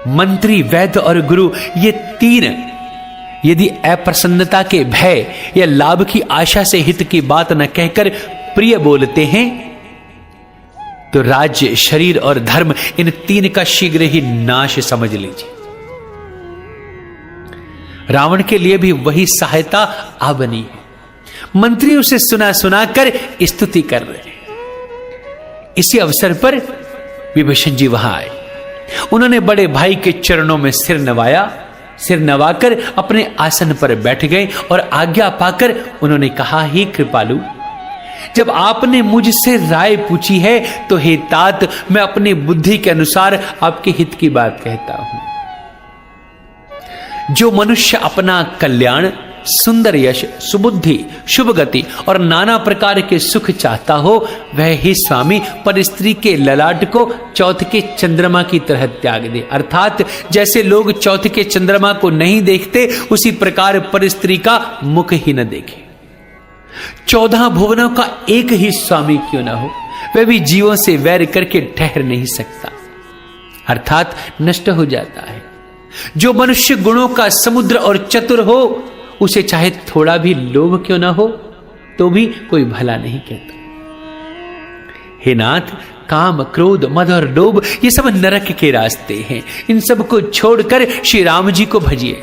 मंत्री, वैद्य और गुरु, ये तीन यदि अप्रसन्नता के भय या लाभ की आशा से हित की बात न कहकर प्रिय बोलते हैं तो राज्य, शरीर और धर्म, इन तीन का शीघ्र ही नाश समझ लीजिए। रावण के लिए भी वही सहायता आ बनी है। मंत्री उसे सुना सुनाकर स्तुति कर रहे हैं। इसी अवसर पर विभीषण जी वहां आए। उन्होंने बड़े भाई के चरणों में सिर नवाया। सिर नवाकर अपने आसन पर बैठ गए और आज्ञा पाकर उन्होंने कहा, ही कृपालु, जब आपने मुझसे राय पूछी है तो हे तात, मैं अपनी बुद्धि के अनुसार आपके हित की बात कहता हूं। जो मनुष्य अपना कल्याण, सुंदर यश, सुबुद्धि, शुभ गति और नाना प्रकार के सुख चाहता हो, वह ही स्वामी पर स्त्री के ललाट को चौथ के चंद्रमा की तरह त्याग दे। अर्थात जैसे लोग चौथ के चंद्रमा को नहीं देखते, उसी प्रकार पर स्त्री का मुख ही न देखे। 14 भुवनों का एक ही स्वामी क्यों ना हो, वह भी जीवों से वैर करके ठहर नहीं सकता, अर्थात नष्ट हो जाता है। जो मनुष्य गुणों का समुद्र और चतुर हो, उसे चाहे थोड़ा भी लोभ क्यों ना हो, तो भी कोई भला नहीं कहता। हे नाथ, काम, क्रोध, मद और लोभ ये सब नरक के रास्ते हैं। इन सब को छोड़कर श्री राम जी को भजिए,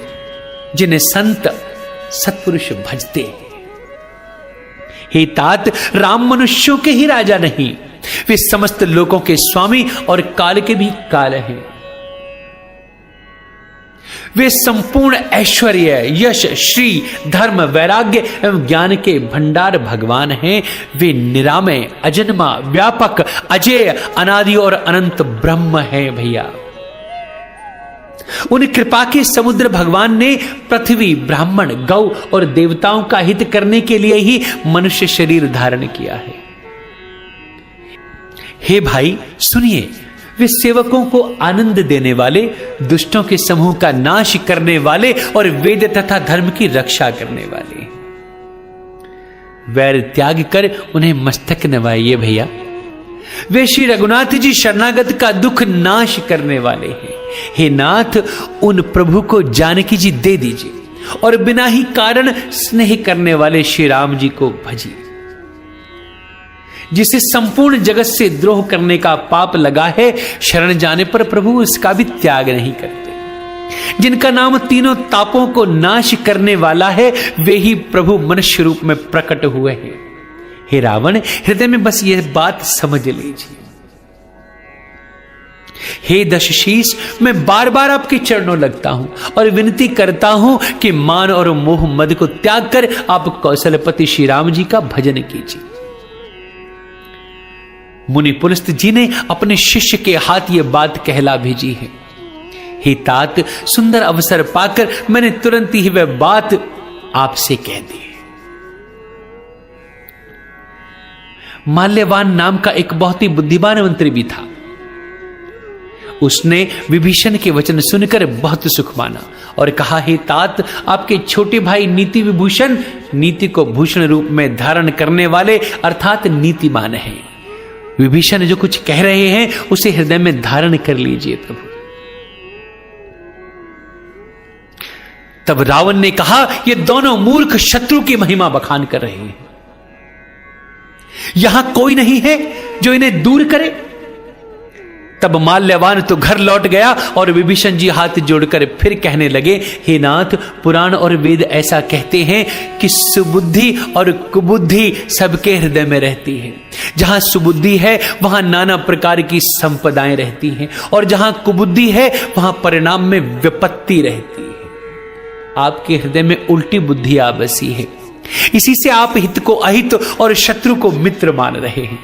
जिन्हें संत सत्पुरुष भजते हैं। हे तात, राम मनुष्यों के ही राजा नहीं, वे समस्त लोगों के स्वामी और काल के भी काल हैं। वे संपूर्ण ऐश्वर्य, यश, श्री, धर्म, वैराग्य एवं ज्ञान के भंडार भगवान हैं। वे निरामय, अजन्मा, व्यापक, अजेय, अनादि और अनंत ब्रह्म हैं भैया। उन कृपा के समुद्र भगवान ने पृथ्वी, ब्राह्मण, गौ और देवताओं का हित करने के लिए ही मनुष्य शरीर धारण किया है। हे भाई सुनिए, वे सेवकों को आनंद देने वाले, दुष्टों के समूह का नाश करने वाले और वेद तथा धर्म की रक्षा करने वाले। वैर त्याग कर उन्हें मस्तक नवाइए भैया। वे श्री रघुनाथ जी शरणागत का दुख नाश करने वाले हैं। हे नाथ, उन प्रभु को जानकी जी दे दीजिए और बिना ही कारण स्नेह करने वाले श्री राम जी को भजिए। जिसे संपूर्ण जगत से द्रोह करने का पाप लगा है, शरण जाने पर प्रभु इसका भी त्याग नहीं करते। जिनका नाम तीनों तापों को नाश करने वाला है, वे ही प्रभु मनुष्य रूप में प्रकट हुए हैं। हे रावण, हृदय में बस यह बात समझ लीजिए। हे दशशीष, मैं बार बार आपके चरणों लगता हूं और विनती करता हूं कि मान और मोह मद को त्याग कर आप कौशलपति श्री राम जी का भजन कीजिए। मुनि पुलस्त जी ने अपने शिष्य के हाथ यह बात कहला भेजी है। हे तात, सुंदर अवसर पाकर मैंने तुरंत ही वह बात आपसे कह दी। माल्यवान नाम का एक बहुत ही बुद्धिमान मंत्री भी था। उसने विभीषण के वचन सुनकर बहुत सुख माना और कहा, हे तात, आपके छोटे भाई नीति विभूषण नीति को भूषण रूप में धारण करने वाले अर्थात नीतिमान हैं। विभीषण जो कुछ कह रहे हैं उसे हृदय में धारण कर लीजिए प्रभु। तब रावण ने कहा, ये दोनों मूर्ख शत्रु की महिमा बखान कर रहे हैं। यहां कोई नहीं है जो इन्हें दूर करे। तब माल्यवान तो घर लौट गया और विभीषण जी हाथ जोड़कर फिर कहने लगे, हे नाथ, पुराण और वेद ऐसा कहते हैं कि सुबुद्धि और कुबुद्धि सबके हृदय में रहती है। जहां सुबुद्धि है वहां नाना प्रकार की संपदाएं रहती हैं और जहां कुबुद्धि है वहां परिणाम में विपत्ति रहती है। आपके हृदय में उल्टी बुद्धि आ बसी है। इसी से आप हित को अहित और शत्रु को मित्र मान रहे हैं।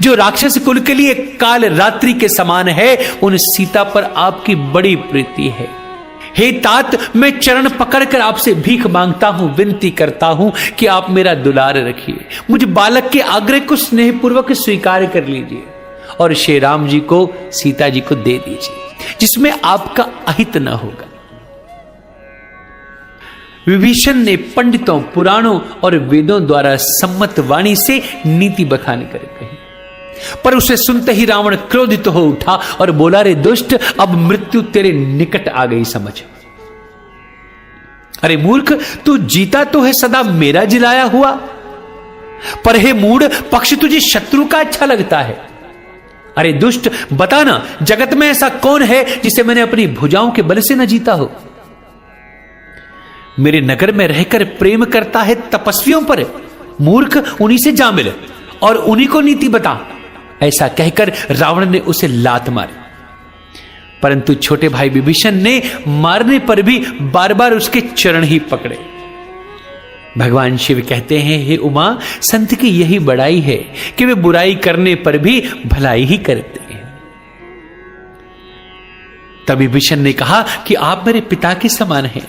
जो राक्षस कुल के लिए काल रात्रि के समान है, उन सीता पर आपकी बड़ी प्रीति है। हे तात, मैं चरण पकड़कर आपसे भीख मांगता हूं, विनती करता हूं कि आप मेरा दुलार रखिए। मुझ बालक के आग्रह को स्नेहपूर्वक स्वीकार कर लीजिए और श्री राम जी को, सीता जी को दे दीजिए, जिसमें आपका अहित न होगा। विभीषण ने पंडितों, पुराणों और वेदों द्वारा सम्मत वाणी से नीति बखान कर कही, पर उसे सुनते ही रावण क्रोधित हो उठा और बोला, रे दुष्ट, अब मृत्यु तेरे निकट आ गई समझ। अरे मूर्ख, तू जीता तो है सदा मेरा जिलाया हुआ, पर हे मूढ़, पक्ष तुझे शत्रु का अच्छा लगता है। अरे दुष्ट, बता ना, जगत में ऐसा कौन है जिसे मैंने अपनी भुजाओं के बल से न जीता हो। मेरे नगर में रहकर प्रेम करता है तपस्वियों पर, मूर्ख, उन्हीं से जा मिले और उन्हीं को नीति बता। ऐसा कहकर रावण ने उसे लात मारी, परंतु छोटे भाई विभीषण ने मारने पर भी बार बार उसके चरण ही पकड़े। भगवान शिव कहते हैं, हे उमा, संत की यही बड़ाई है कि वे बुराई करने पर भी भलाई ही करते हैं। तभी विभीषण ने कहा कि आप मेरे पिता के समान हैं,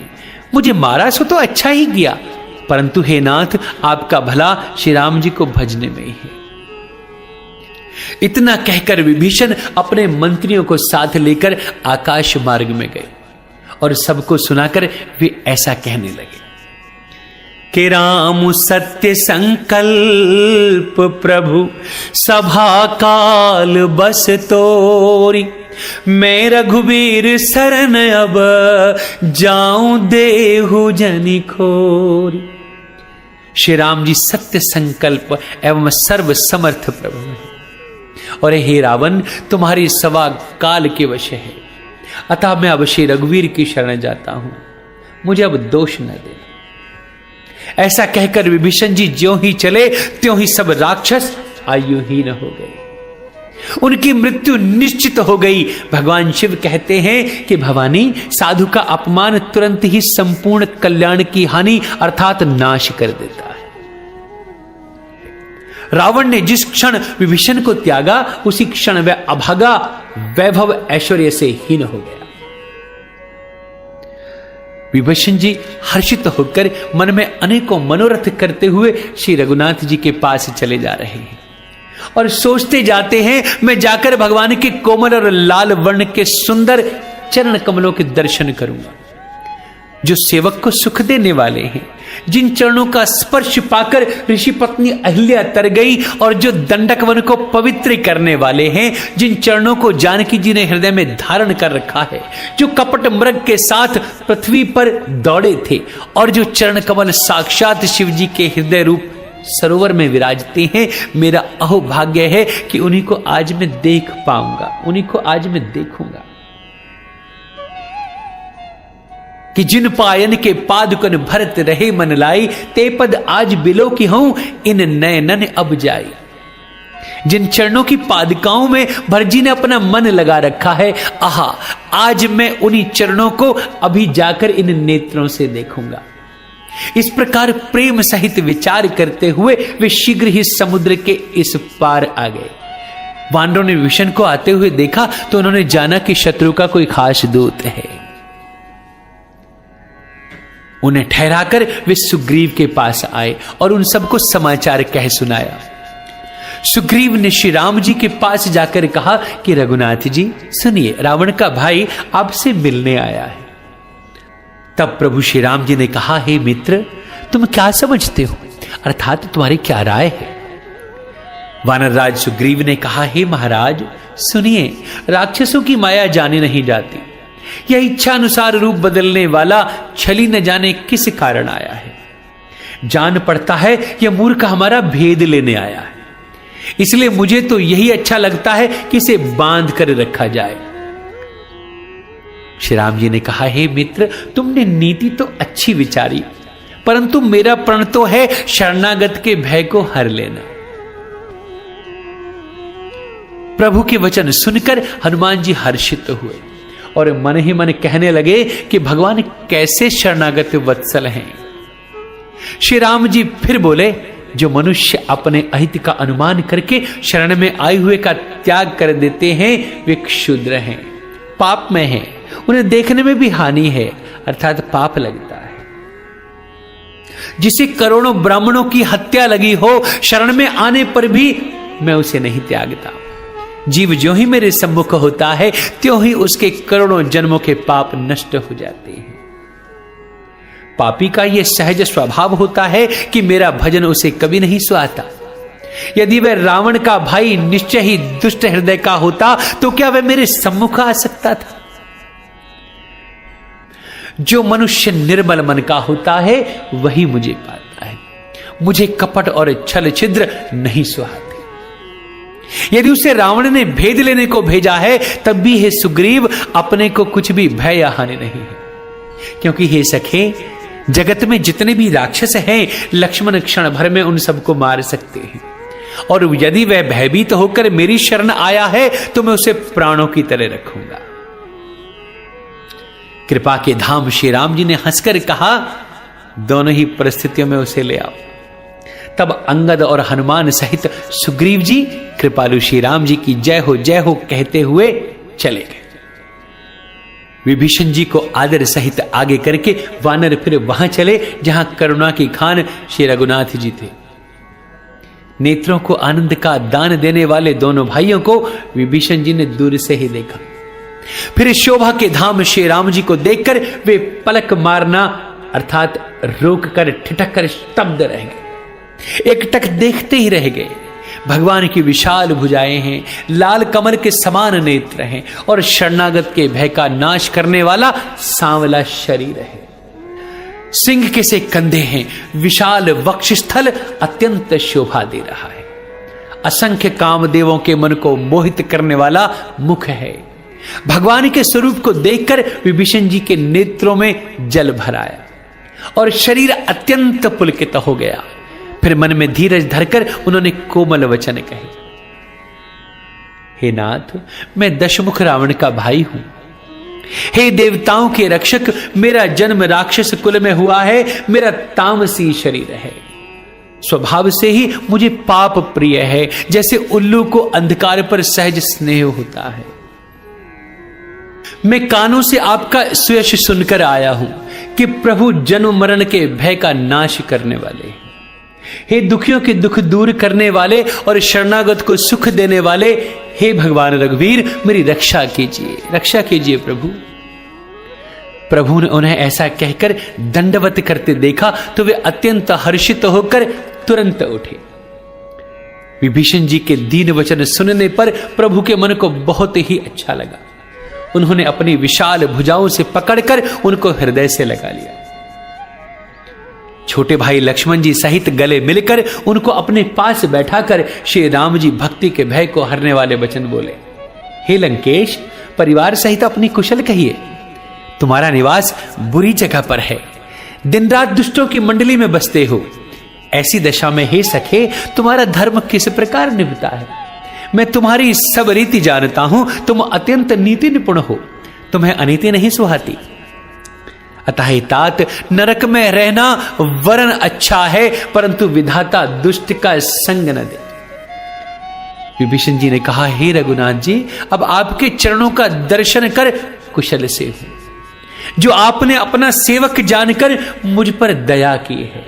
मुझे मारा सो तो अच्छा ही किया, परंतु हे नाथ, आपका भला श्री राम जी को भजने में ही है। इतना कहकर विभीषण अपने मंत्रियों को साथ लेकर आकाश मार्ग में गए और सबको सुनाकर वे ऐसा कहने लगे कि राम सत्य संकल्प प्रभु सभा काल बस तोरी, मैं रघुवीर शरण अब जाऊं देहु जनि खोरी। श्री राम जी सत्य संकल्प एवं सर्व समर्थ प्रभु है। और हे रावण, तुम्हारी सभा काल के वश है, अतः मैं अब श्री रघुवीर की शरण जाता हूं, मुझे अब दोष न देना। ऐसा कहकर विभीषण जी ज्यों ही चले त्यों ही सब राक्षस आयुहीन हो गए, उनकी मृत्यु निश्चित हो गई। भगवान शिव कहते हैं कि भवानी, साधु का अपमान तुरंत ही संपूर्ण कल्याण की हानि अर्थात नाश कर देता है। रावण ने जिस क्षण विभीषण को त्यागा, उसी क्षण वह अभागा वैभव ऐश्वर्य से हीन हो गया। विभीषण जी हर्षित होकर मन में अनेकों मनोरथ करते हुए श्री रघुनाथ जी के पास चले जा रहे हैं और सोचते जाते हैं, मैं जाकर भगवान के कोमल और लाल वर्ण के सुंदर चरण कमलों के दर्शन करूंगा, जो सेवक को सुख देने वाले हैं, जिन चरणों का स्पर्श पाकर ऋषि पत्नी अहिल्या तर गई और जो दंडक वन को पवित्र करने वाले हैं, जिन चरणों को जानकी जी ने हृदय में धारण कर रखा है, जो कपट मृग के साथ पृथ्वी पर दौड़े थे और जो चरण कमल साक्षात शिव जी के हृदय रूप सरोवर में विराजते हैं। मेरा अहोभाग्य है कि उन्हीं को आज मैं देख पाऊंगा, उन्हीं को आज मैं देखूंगा कि जिन पायन के पादुकन भरत रहे मन लाई, ते पद आज बिलो की हूं इन नयनन अब जाई। जिन चरणों की पादुकाओं में भरजी ने अपना मन लगा रखा है, आहा, आज मैं उन्हीं चरणों को अभी जाकर इन नेत्रों से देखूंगा। इस प्रकार प्रेम सहित विचार करते हुए वे शीघ्र ही समुद्र के इस पार आ गए। वानरों ने विभीषण को आते हुए देखा तो उन्होंने जाना कि शत्रु का कोई खास दूत है। उन्हें ठहराकर वे सुग्रीव के पास आए और उन सबको समाचार कह सुनाया। सुग्रीव ने श्री राम जी के पास जाकर कहा कि रघुनाथ जी सुनिए, रावण का भाई आपसे मिलने आया है। तब प्रभु श्री राम जी ने कहा, हे मित्र, तुम क्या समझते हो, अर्थात तुम्हारी क्या राय है। वानरराज सुग्रीव ने कहा, हे महाराज सुनिए, राक्षसों की माया जाने नहीं जाती, यह इच्छा अनुसार रूप बदलने वाला छली न जाने किस कारण आया है। जान पड़ता है यह मूर्ख हमारा भेद लेने आया है, इसलिए मुझे तो यही अच्छा लगता है कि इसे बांध कर रखा जाए। श्री राम जी ने कहा, हे मित्र, तुमने नीति तो अच्छी विचारी, परंतु मेरा प्रण तो है शरणागत के भय को हर लेना। प्रभु के वचन सुनकर हनुमान जी हर्षित हुए और मन ही मन कहने लगे कि भगवान कैसे शरणागत वत्सल हैं। श्री राम जी फिर बोले, जो मनुष्य अपने अहित का अनुमान करके शरण में आए हुए का त्याग कर देते हैं वे क्षुद्र हैं, पाप में हैं, उन्हें देखने में भी हानि है अर्थात पाप लगता है। जिसे करोड़ों ब्राह्मणों की हत्या लगी हो, शरण में आने पर भी मैं उसे नहीं त्यागता। जीव जो ही मेरे सम्मुख होता है त्यों ही उसके करोड़ों जन्मों के पाप नष्ट हो जाते हैं। पापी का यह सहज स्वभाव होता है कि मेरा भजन उसे कभी नहीं सुहाता। यदि वह रावण का भाई निश्चय ही दुष्ट हृदय का होता तो क्या वह मेरे सम्मुख आ सकता था। जो मनुष्य निर्मल मन का होता है वही मुझे पाता है, मुझे कपट और छल छिद्र नहीं सुहाते। यदि उसे रावण ने भेद लेने को भेजा है तब भी हे सुग्रीव अपने को कुछ भी भय या हानि नहीं है, क्योंकि हे सखे, जगत में जितने भी राक्षस हैं लक्ष्मण क्षण भर में उन सबको मार सकते हैं, और यदि वह भयभीत होकर मेरी शरण आया है तो मैं उसे प्राणों की तरह रखूंगा। कृपा के धाम श्री राम जी ने हंसकर कहा, दोनों ही परिस्थितियों में उसे ले आओ। तब अंगद और हनुमान सहित सुग्रीव जी कृपालु श्री राम जी की जय हो कहते हुए चले गए। विभीषण जी को आदर सहित आगे करके वानर फिर वहां चले जहां करुणा की खान श्री रघुनाथ जी थे। नेत्रों को आनंद का दान देने वाले दोनों भाइयों को विभीषण जी ने दूर से ही देखा। फिर शोभा के धाम श्री राम जी को देखकर वे पलक मारना अर्थात रोक कर ठिठक कर स्तब्ध रह गए, एकटक देखते ही रह गए। भगवान की विशाल भुजाएं हैं, लाल कमल के समान नेत्र हैं और शरणागत के भय का नाश करने वाला सांवला शरीर है। सिंह के से कंधे हैं, विशाल वक्षस्थल अत्यंत शोभा दे रहा है। असंख्य कामदेवों के मन को मोहित करने वाला मुख है। भगवान के स्वरूप को देखकर विभीषण जी के नेत्रों में जल भर आया और शरीर अत्यंत पुलकित हो गया। फिर मन में धीरज धरकर उन्होंने कोमल वचन कहे, हे नाथ, मैं दशमुख रावण का भाई हूं। हे देवताओं के रक्षक, मेरा जन्म राक्षस कुल में हुआ है, मेरा तामसी शरीर है। स्वभाव से ही मुझे पाप प्रिय है, जैसे उल्लू को अंधकार पर सहज स्नेह होता है। मैं कानों से आपका सुयश सुनकर आया हूं कि प्रभु जन्म मरण के भय का नाश करने वाले हैं। हे दुखियों के दुख दूर करने वाले और शरणागत को सुख देने वाले, हे भगवान रघुवीर, मेरी रक्षा कीजिए प्रभु। प्रभु ने उन्हें ऐसा कहकर दंडवत करते देखा तो वे अत्यंत हर्षित होकर तुरंत उठे। विभीषण जी के दीन वचन सुनने पर प्रभु के मन को बहुत ही अच्छा लगा। उन्होंने अपनी विशाल भुजाओं से पकड़कर उनको हृदय से लगा लिया। छोटे भाई लक्ष्मण जी सहित गले मिलकर उनको अपने पास बैठाकर श्री राम जी भक्ति के भय को हरने वाले वचन बोले, हे लंकेश, परिवार सहित अपनी कुशल कहिए। तुम्हारा निवास बुरी जगह पर है, दिन रात दुष्टों की मंडली में बसते हो। ऐसी दशा में हे सखे, तुम्हारा धर्म किस प्रकार निभता है? मैं तुम्हारी सब रीति जानता हूं, तुम अत्यंत नीति निपुण हो, तुम्हें अनीति नहीं सुहाती। अतः तात, नरक में रहना वरन अच्छा है, परंतु विधाता दुष्ट का संग न दे। विभीषण जी ने कहा, हे रघुनाथ जी, अब आपके चरणों का दर्शन कर कुशल से हूं, जो आपने अपना सेवक जानकर मुझ पर दया की है।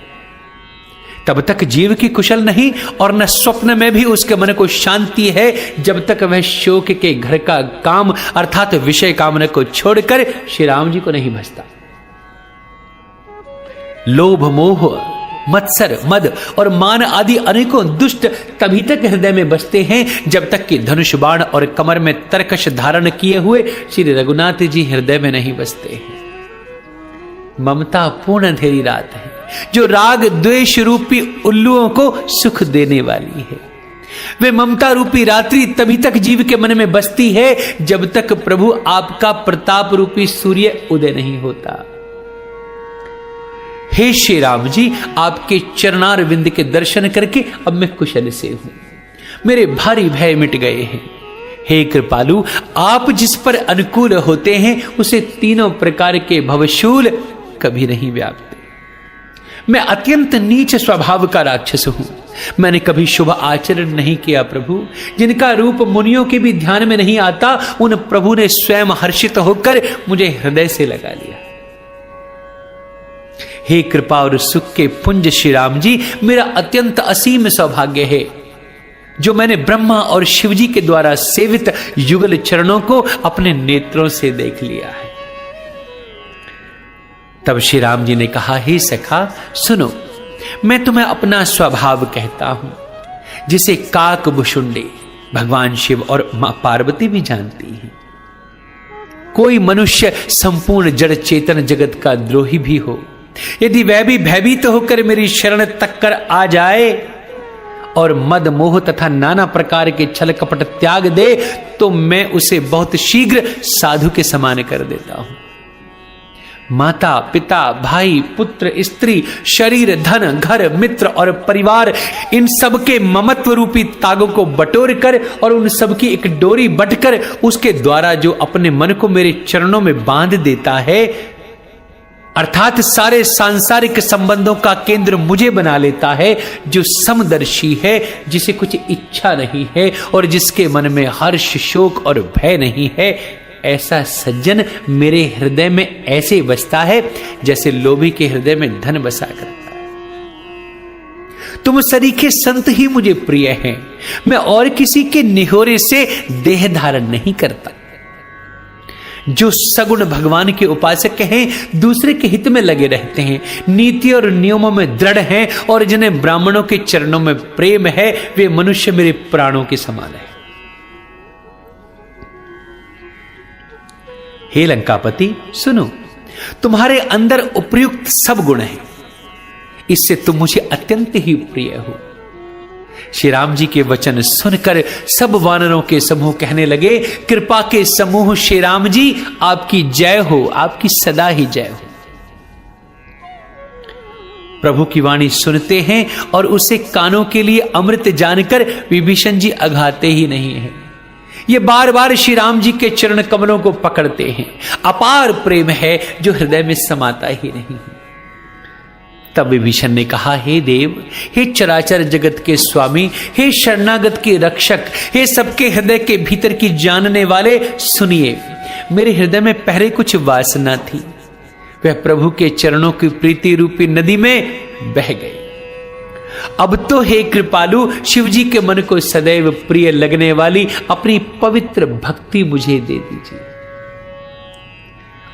तब तक जीव की कुशल नहीं और न स्वप्न में भी उसके मन को शांति है, जब तक वह शोक के घर का काम अर्थात विषय कामना को छोड़कर श्री राम जी को नहीं भजता। लोभ, मोह, मत्सर, मद और मान आदि अनेकों दुष्ट तभी तक हृदय में बसते हैं जब तक कि धनुष बाण और कमर में तरकश धारण किए हुए श्री रघुनाथ जी हृदय में नहीं बसते हैं। ममता पूर्ण अंधेरी रात है, जो राग द्वेष रूपी उल्लुओं को सुख देने वाली है। वे ममता रूपी रात्रि तभी तक जीव के मन में बसती है जब तक प्रभु आपका प्रताप रूपी सूर्य उदय नहीं होता। हे श्री राम जी, आपके चरणार विंद के दर्शन करके अब मैं कुशल से हूं, मेरे भारी भय मिट गए हैं। हे कृपालु, आप जिस पर अनुकूल होते हैं उसे तीनों प्रकार के भवशूल कभी नहीं व्यापते। मैं अत्यंत नीच स्वभाव का राक्षस हूं, मैंने कभी शुभ आचरण नहीं किया प्रभु। जिनका रूप मुनियों के भी ध्यान में नहीं आता, उन प्रभु ने स्वयं हर्षित होकर मुझे हृदय से लगा लिया। हे कृपा और सुख के पुंज श्री राम जी, मेरा अत्यंत असीम सौभाग्य है जो मैंने ब्रह्मा और शिव जी के द्वारा सेवित युगल चरणों को अपने नेत्रों से देख लिया है। तब श्री राम जी ने कहा, हे सखा सुनो, मैं तुम्हें अपना स्वभाव कहता हूं, जिसे काक भुषुंडी भगवान शिव और मां पार्वती भी जानती हैं। कोई मनुष्य संपूर्ण जड़ चेतन जगत का द्रोही भी हो, यदि वह भी भयभीत होकर मेरी शरण तक कर आ जाए और मद मोह तथा नाना प्रकार के छल कपट त्याग दे, तो मैं उसे बहुत शीघ्र साधु के समान कर देता हूं। माता, पिता, भाई, पुत्र, स्त्री, शरीर, धन, घर, मित्र और परिवार, इन सब के ममत्व रूपी तागों को बटोर कर और उन सब की एक डोरी बटकर उसके द्वारा जो अपने मन को मेरे चरणों में बांध देता है, अर्थात सारे सांसारिक संबंधों का केंद्र मुझे बना लेता है, जो समदर्शी है, जिसे कुछ इच्छा नहीं है और जिसके मन में हर्ष, शोक और भय नहीं है। ऐसा सज्जन मेरे हृदय में ऐसे बसता है जैसे लोभी के हृदय में धन बसा करता है। तुम सरीखे संत ही मुझे प्रिय हैं। मैं और किसी के निहोरे से देह धारण नहीं करता। जो सगुण भगवान के उपासक हैं, दूसरे के हित में लगे रहते हैं, नीति और नियमों में दृढ़ हैं और जिन्हें ब्राह्मणों के चरणों में प्रेम है, वे मनुष्य मेरे प्राणों के समान है। हे लंकापति, सुनो, तुम्हारे अंदर उपयुक्त सब गुण हैं, इससे तुम मुझे अत्यंत ही प्रिय हो। श्री राम जी के वचन सुनकर सब वानरों के समूह कहने लगे, कृपा के समूह श्री राम जी, आपकी जय हो, आपकी सदा ही जय हो। प्रभु की वाणी सुनते हैं और उसे कानों के लिए अमृत जानकर विभीषण जी अघाते ही नहीं है। ये बार बार श्री राम जी के चरण कमलों को पकड़ते हैं। अपार प्रेम है जो हृदय में समाता ही नहीं है। तब विभीषण ने कहा, हे देव, हे चराचर जगत के स्वामी, हे शरणागत के रक्षक, हे सबके हृदय के भीतर की जानने वाले, सुनिए, मेरे हृदय में पहले कुछ वासना थी, वह प्रभु के चरणों की प्रीति रूपी नदी में बह गई। अब तो हे कृपालु, शिव जी के मन को सदैव प्रिय लगने वाली अपनी पवित्र भक्ति मुझे दे दीजिए।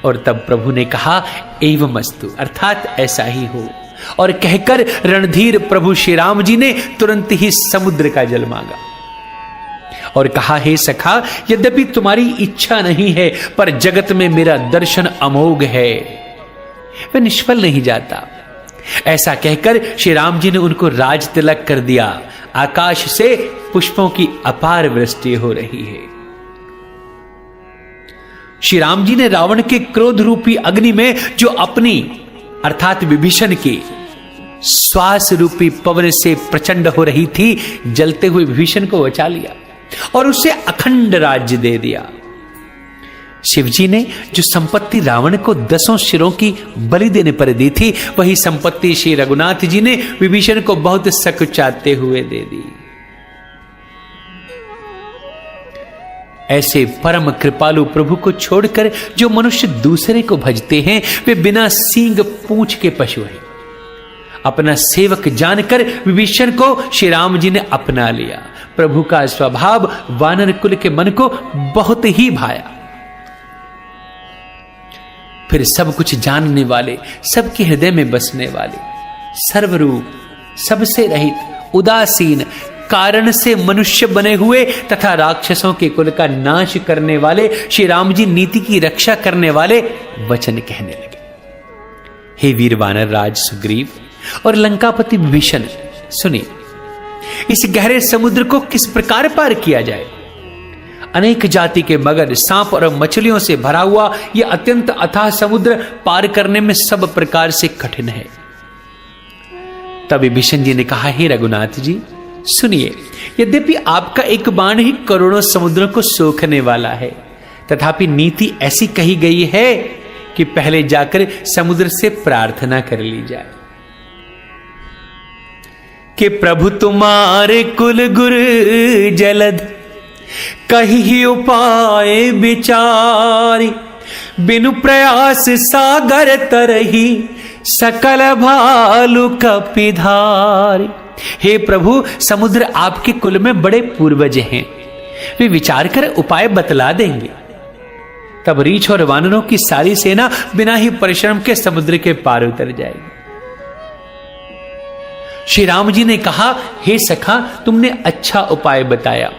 और तब प्रभु ने कहा, एवमस्तु, अर्थात ऐसा ही हो। और कहकर रणधीर प्रभु श्री राम जी ने तुरंत ही समुद्र का जल मांगा और कहा, हे सखा, यद्यपि तुम्हारी इच्छा नहीं है, पर जगत में मेरा दर्शन अमोघ है, वह निष्फल नहीं जाता। ऐसा कहकर श्री राम जी ने उनको राज तिलक कर दिया। आकाश से पुष्पों की अपार वृष्टि हो रही है। श्री राम जी ने रावण के क्रोध रूपी अग्नि में जो अपनी अर्थात विभीषण की श्वास रूपी पवन से प्रचंड हो रही थी, जलते हुए विभीषण को बचा लिया और उसे अखंड राज्य दे दिया। शिवजी ने जो संपत्ति रावण को 10 सिरों की बलि देने पर दी थी, वही संपत्ति श्री रघुनाथ जी ने विभीषण को बहुत सकुचाते हुए दे दी। ऐसे परम कृपालु प्रभु को छोड़कर जो मनुष्य दूसरे को भजते हैं, वे बिना सींग पूंछ के पशु हैं। अपना सेवक जानकर विभीषण को श्री राम जी ने अपना लिया। प्रभु का स्वभाव वानर कुल के मन को बहुत ही भाया। फिर सब कुछ जानने वाले, सबके हृदय में बसने वाले, सर्वरूप, सबसे रहित, उदासीन, कारण से मनुष्य बने हुए तथा राक्षसों के कुल का नाश करने वाले श्री राम जी नीति की रक्षा करने वाले वचन कहने लगे। हे वीर वानर राज सुग्रीव और लंकापति विभीषण, सुनिए, इस गहरे समुद्र को किस प्रकार पार किया जाए। अनेक जाति के मगर, सांप और मछलियों से भरा हुआ यह अत्यंत अथाह समुद्र पार करने में सब प्रकार से कठिन है। तब विभीषण जी ने कहा, हे रघुनाथ जी, सुनिए, यद्यपि आपका एक बाण ही करोड़ों समुद्रों को सोखने वाला है, तथापि नीति ऐसी कही गई है कि पहले जाकर समुद्र से प्रार्थना कर ली जाए कि प्रभु तुम्हारे कुल गुर जलद कही उपाय विचारी, बिनु प्रयास सागर तरही सकल भालु कपिधारी। हे प्रभु, समुद्र आपके कुल में बड़े पूर्वज हैं, वे विचार कर उपाय बतला देंगे। तब रीछ और वानरों की सारी सेना बिना ही परिश्रम के समुद्र के पार उतर जाएगी। श्री राम जी ने कहा, हे सखा, तुमने अच्छा उपाय बताया,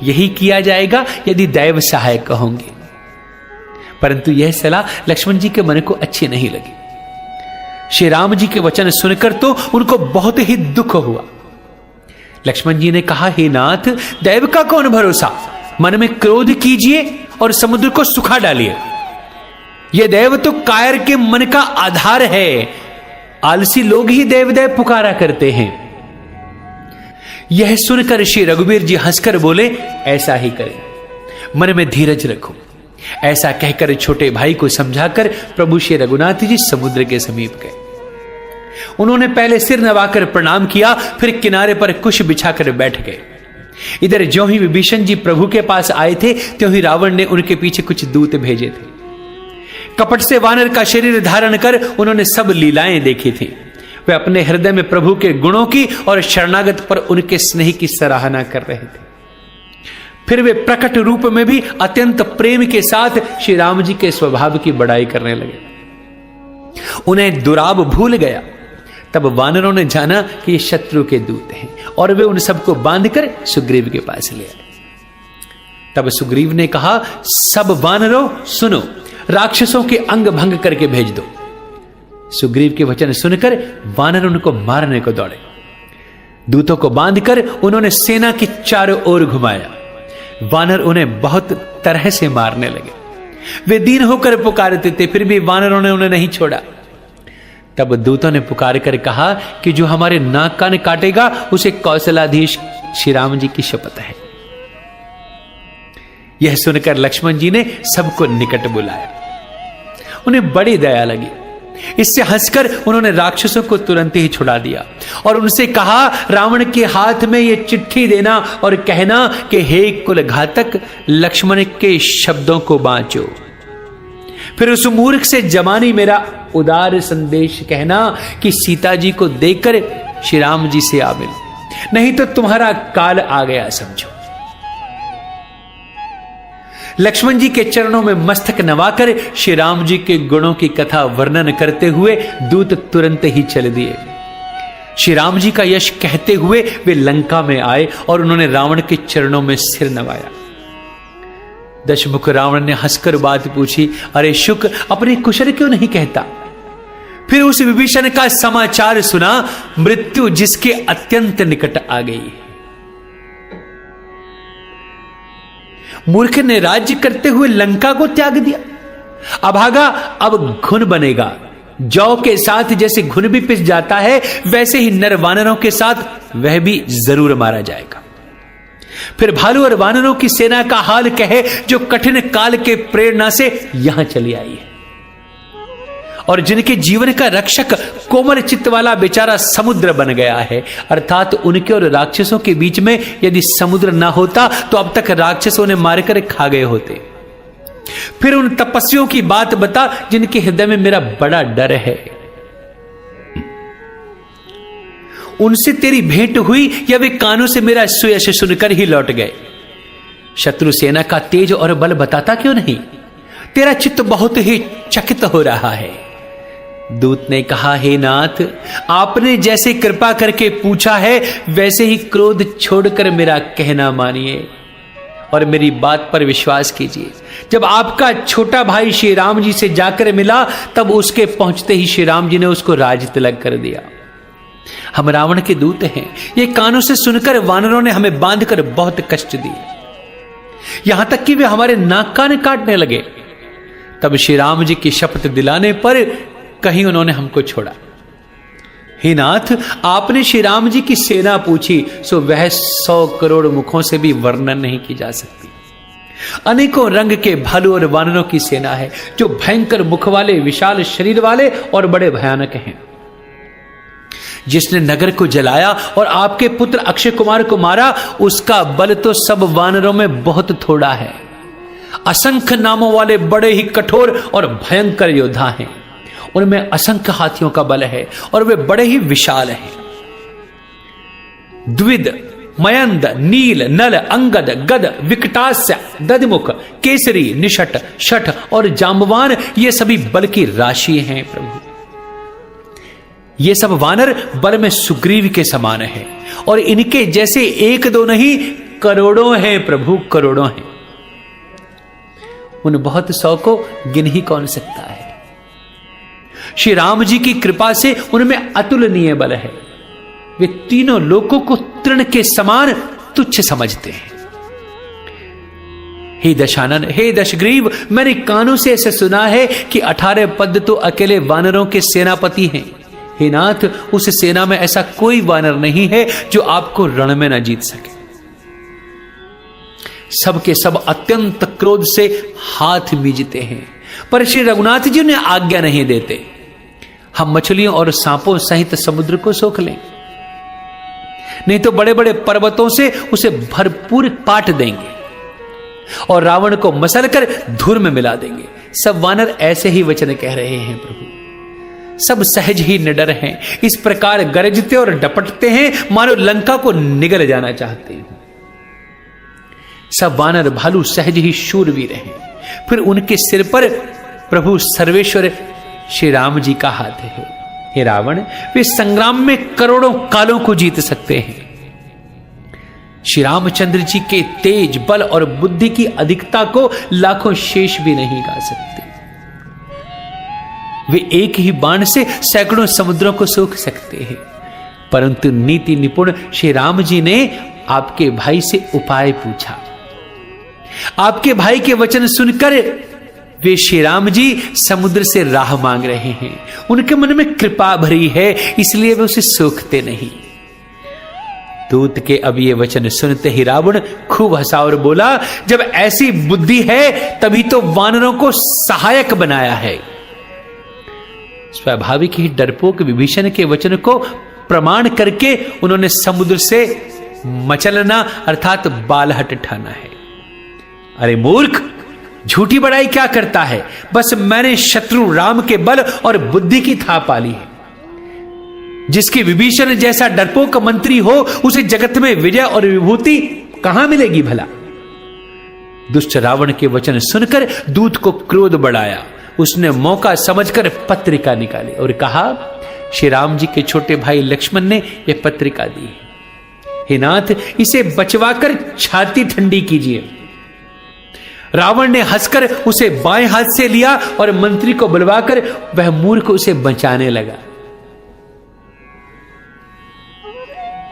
यही किया जाएगा यदि दैव सहायक होंगे। परंतु यह सलाह लक्ष्मण जी के मन को अच्छी नहीं लगी। श्री राम जी के वचन सुनकर तो उनको बहुत ही दुख हुआ। लक्ष्मण जी ने कहा, हे नाथ, दैव का कौन भरोसा, मन में क्रोध कीजिए और समुद्र को सुखा डालिए। यह दैव तो कायर के मन का आधार है, आलसी लोग ही देव देव पुकारा करते हैं। यह सुनकर श्री रघुवीर जी हंसकर बोले, ऐसा ही करें, मन में धीरज रखो। ऐसा कहकर छोटे भाई को समझाकर प्रभु श्री रघुनाथ जी समुद्र के समीप गए। उन्होंने पहले सिर नवाकर प्रणाम किया, फिर किनारे पर कुश बिछाकर बैठ गए। इधर ज्यों ही विभीषण जी प्रभु के पास आए थे, त्यों ही रावण ने उनके पीछे कुछ दूत भेजे थे। कपट से वानर का शरीर धारण कर उन्होंने सब लीलाएं देखी थी। वे अपने हृदय में प्रभु के गुणों की और शरणागत पर उनके स्नेह की सराहना कर रहे थे। फिर वे प्रकट रूप में भी अत्यंत प्रेम के साथ श्री राम जी के स्वभाव की बड़ाई करने लगे। उन्हें दुराब भूल गया। तब वानरों ने जाना कि ये शत्रु के दूत हैं और वे उन सबको बांधकर सुग्रीव के पास ले आए। तब सुग्रीव ने कहा, सब वानरों सुनो, राक्षसों के अंग भंग करके भेज दो। सुग्रीव के वचन सुनकर वानर उनको मारने को दौड़े। दूतों को बांधकर उन्होंने सेना के चारों ओर घुमाया। वानर उन्हें बहुत तरह से मारने लगे। वे दीन होकर पुकारते थे, फिर भी वानरों ने उन्हें नहीं छोड़ा। तब दूतों ने पुकार कर कहा कि जो हमारे नाक कान काटेगा उसे कौशलाधीश श्री राम जी की शपथ है। यह सुनकर लक्ष्मण जी ने सबको निकट बुलाया। उन्हें बड़ी दया लगी। इससे हंसकर उन्होंने राक्षसों को तुरंत ही छुड़ा दिया और उनसे कहा, रावण के हाथ में यह चिट्ठी देना और कहना कि हे कुल घातक, लक्ष्मण के शब्दों को बांचो। फिर उस मूर्ख से जमानी मेरा उदार संदेश कहना कि सीता जी को देकर श्री राम जी से आ मिलो, नहीं तो तुम्हारा काल आ गया समझो। लक्ष्मण जी के चरणों में मस्तक नवाकर श्री राम जी के गुणों की कथा वर्णन करते हुए दूत तुरंत ही चल दिए। श्री राम जी का यश कहते हुए वे लंका में आए और उन्होंने रावण के चरणों में सिर नवाया। दशमुख रावण ने हंसकर बात पूछी, अरे शुक, अपने कुशल क्यों नहीं कहता? फिर उस विभीषण का समाचार सुना, मृत्यु जिसके अत्यंत निकट आ गई। मूर्ख ने राज्य करते हुए लंका को त्याग दिया। अभागा अब घुन बनेगा। जौ के साथ जैसे घुन भी पिस जाता है, वैसे ही नर वानरों के साथ वह भी जरूर मारा जाएगा। फिर भालू और वानरों की सेना का हाल कहे, जो कठिन काल के प्रेरणा से यहां चली आई है और जिनके जीवन का रक्षक कोमल चित्त वाला बेचारा समुद्र बन गया है। अर्थात उनके और राक्षसों के बीच में यदि समुद्र ना होता तो अब तक राक्षसों ने मारकर खा गए होते। फिर उन तपस्वियों की बात बता जिनके हृदय में मेरा बड़ा डर है। उनसे तेरी भेंट हुई या वे कानों से मेरा सुयश सुनकर ही लौट गए? शत्रु सेना का तेज और बल बताता क्यों नहीं? तेरा चित्त बहुत ही चकित हो रहा है। दूत ने कहा, हे नाथ, आपने जैसे कृपा करके पूछा है वैसे ही क्रोध छोड़कर मेरा कहना मानिए और मेरी बात पर विश्वास कीजिए। जब आपका छोटा भाई श्री राम जी से जाकर मिला तब उसके पहुंचते ही श्री राम जी ने उसको राज तिलक कर दिया। हम रावण के दूत हैं। ये कानों से सुनकर वानरों ने हमें बांधकर बहुत कष्ट दिए, यहां तक कि वे हमारे नाक कान काटने लगे। तब श्री राम जी की शपथ दिलाने पर कहीं उन्होंने हमको छोड़ा। हे नाथ, आपने श्री राम जी की सेना पूछी सो वह 100 करोड़ मुखों से भी वर्णन नहीं की जा सकती। अनेकों रंग के भालू और वानरों की सेना है, जो भयंकर मुख वाले, विशाल शरीर वाले और बड़े भयानक हैं। जिसने नगर को जलाया और आपके पुत्र अक्षय कुमार को मारा, उसका बल तो सब वानरों में बहुत थोड़ा है। असंख्य नामों वाले बड़े ही कठोर और भयंकर योद्धा हैं। उनमें असंख्य हाथियों का बल है और वे बड़े ही विशाल हैं। द्विद, मयंद, नील, नल, अंगद, गद, विकटास्य, दधिमुख, केसरी, निषट, शठ और जांबवान, ये सभी बल की राशि हैं प्रभु। ये सब वानर बल में सुग्रीव के समान हैं और इनके जैसे एक दो नहीं करोड़ों हैं प्रभु, करोड़ों हैं। उन बहुत 100 को गिन ही कौन सकता है। श्री राम जी की कृपा से उनमें अतुलनीय बल है। वे तीनों लोकों को तृण के समान तुच्छ समझते हैं। हे दशानन, हे दशग्रीव, मैंने कानों से ऐसे सुना है कि 18 पद तो अकेले वानरों के सेनापति हैं। हे नाथ, उस सेना में ऐसा कोई वानर नहीं है जो आपको रण में न जीत सके। सबके सब अत्यंत क्रोध से हाथ मीजते हैं, पर श्री रघुनाथ जी उन्हें आज्ञा नहीं देते। हम मछलियों और सांपों सहित समुद्र को सोख लें, नहीं तो बड़े बड़े पर्वतों से उसे भरपूर पाट देंगे और रावण को मसलकर धूल में मिला देंगे। सब वानर ऐसे ही वचन कह रहे हैं प्रभु, सब सहज ही निडर हैं, इस प्रकार गरजते और डपटते हैं मानो लंका को निगल जाना चाहते हैं। सब वानर भालू सहज ही शूरवीर हैं। फिर उनके सिर पर प्रभु सर्वेश्वर श्री राम जी का हाथ है। हे रावण, वे संग्राम में करोड़ों कालों को जीत सकते हैं। श्री रामचंद्र जी के तेज, बल और बुद्धि की अधिकता को लाखों शेष भी नहीं गा सकते। वे एक ही बाण से सैकड़ों समुद्रों को सोख सकते हैं, परंतु नीति निपुण श्री राम जी ने आपके भाई से उपाय पूछा। आपके भाई के वचन सुनकर वे श्री राम जी समुद्र से राह मांग रहे हैं। उनके मन में कृपा भरी है, इसलिए वे उसे सोखते नहीं। दूत के अब ये वचन सुनते ही रावण खूब हंसा और बोला, जब ऐसी बुद्धि है तभी तो वानरों को सहायक बनाया है। स्वाभाविक ही डरपोक विभीषण के वचन को प्रमाण करके उन्होंने समुद्र से मचलना अर्थात बालहट ठाना है। अरे मूर्ख, झूठी बड़ाई क्या करता है? बस मैंने शत्रु राम के बल और बुद्धि की था पाली है। जिसकी विभीषण जैसा डरपोक मंत्री हो, उसे जगत में विजय और विभूति कहां मिलेगी भला? दुष्ट रावण के वचन सुनकर दूत को क्रोध बढ़ाया। उसने मौका समझकर पत्रिका निकाली और कहा, श्री राम जी के छोटे भाई लक्ष्मण ने यह पत्रिका दी है। हे नाथ, इसे बचवाकर छाती ठंडी कीजिए। रावण ने हंसकर उसे बाएं हाथ से लिया और मंत्री को बुलवाकर वह मूर्ख उसे बचाने लगा।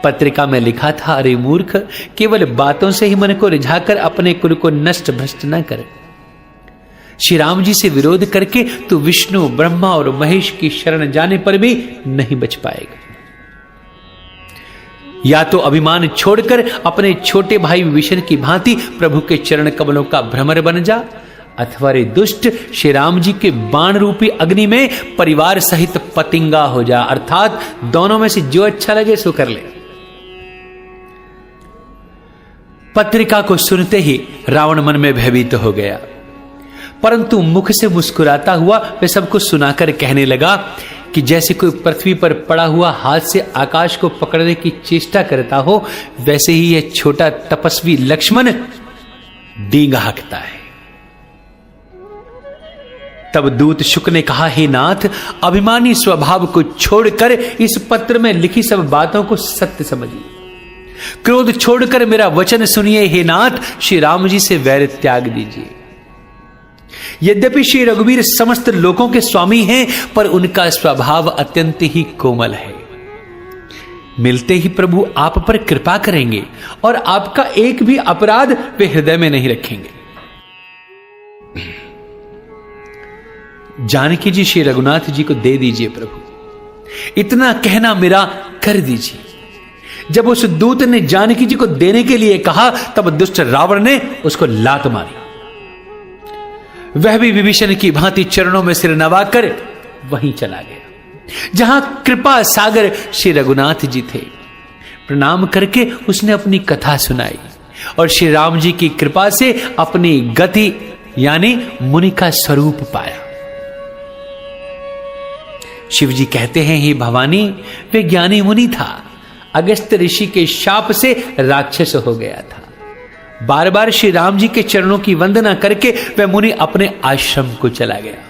पत्रिका में लिखा था, अरे मूर्ख, केवल बातों से ही मन को रिझाकर अपने कुल को नष्ट भ्रष्ट न कर। श्री राम जी से विरोध करके तू विष्णु, ब्रह्मा और महेश की शरण जाने पर भी नहीं बच पाएगा। या तो अभिमान छोड़कर अपने छोटे भाई विभीषण की भांति प्रभु के चरण कमलों का भ्रमर बन जा, अथवा रे दुष्ट श्री राम जी के बाण रूपी अग्नि में परिवार सहित पतिंगा हो जा, अर्थात दोनों में से जो अच्छा लगे सो कर ले। पत्रिका को सुनते ही रावण मन में भयभीत हो गया, परंतु मुख से मुस्कुराता हुआ वे सबको सुनाकर कहने लगा कि जैसे कोई पृथ्वी पर पड़ा हुआ हाथ से आकाश को पकड़ने की चेष्टा करता हो, वैसे ही यह छोटा तपस्वी लक्ष्मण डींगा हाँकता है। तब दूत शुक ने कहा, हे नाथ, अभिमानी स्वभाव को छोड़कर इस पत्र में लिखी सब बातों को सत्य समझिए। क्रोध छोड़कर मेरा वचन सुनिए। हे नाथ, श्री राम जी से वैर त्याग दीजिए। यद्यपि श्री रघुवीर समस्त लोकों के स्वामी हैं, पर उनका स्वभाव अत्यंत ही कोमल है। मिलते ही प्रभु आप पर कृपा करेंगे और आपका एक भी अपराध वे हृदय में नहीं रखेंगे। जानकी जी श्री रघुनाथ जी को दे दीजिए प्रभु, इतना कहना मेरा कर दीजिए। जब उस दूत ने जानकी जी को देने के लिए कहा, तब दुष्ट रावण ने उसको लात मारी। वह भी विभीषण की भांति चरणों में सिर नवाकर वहीं चला गया जहां कृपा सागर श्री रघुनाथ जी थे। प्रणाम करके उसने अपनी कथा सुनाई और श्री राम जी की कृपा से अपनी गति यानी मुनि का स्वरूप पाया। शिव जी कहते हैं, हे भवानी, वे ज्ञानी मुनि था, अगस्त्य ऋषि के शाप से राक्षस हो गया था। बार बार श्री राम जी के चरणों की वंदना करके वह मुनि अपने आश्रम को चला गया।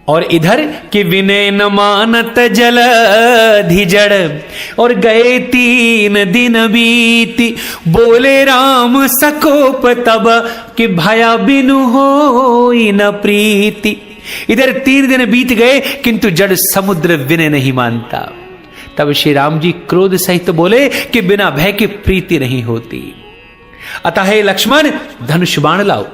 और इधर कि विनय न मानत जलधि जड़, और गए 3 दिन बीती, बोले राम सकोप तब कि भया बिनु होई न प्रीति। इधर 3 दिन बीत गए, किंतु जड़ समुद्र विनय नहीं मानता। तब श्री राम जी क्रोध सहित बोले कि बिना भय की प्रीति नहीं होती। अतः हे लक्ष्मण, धनुष बाण लाओ,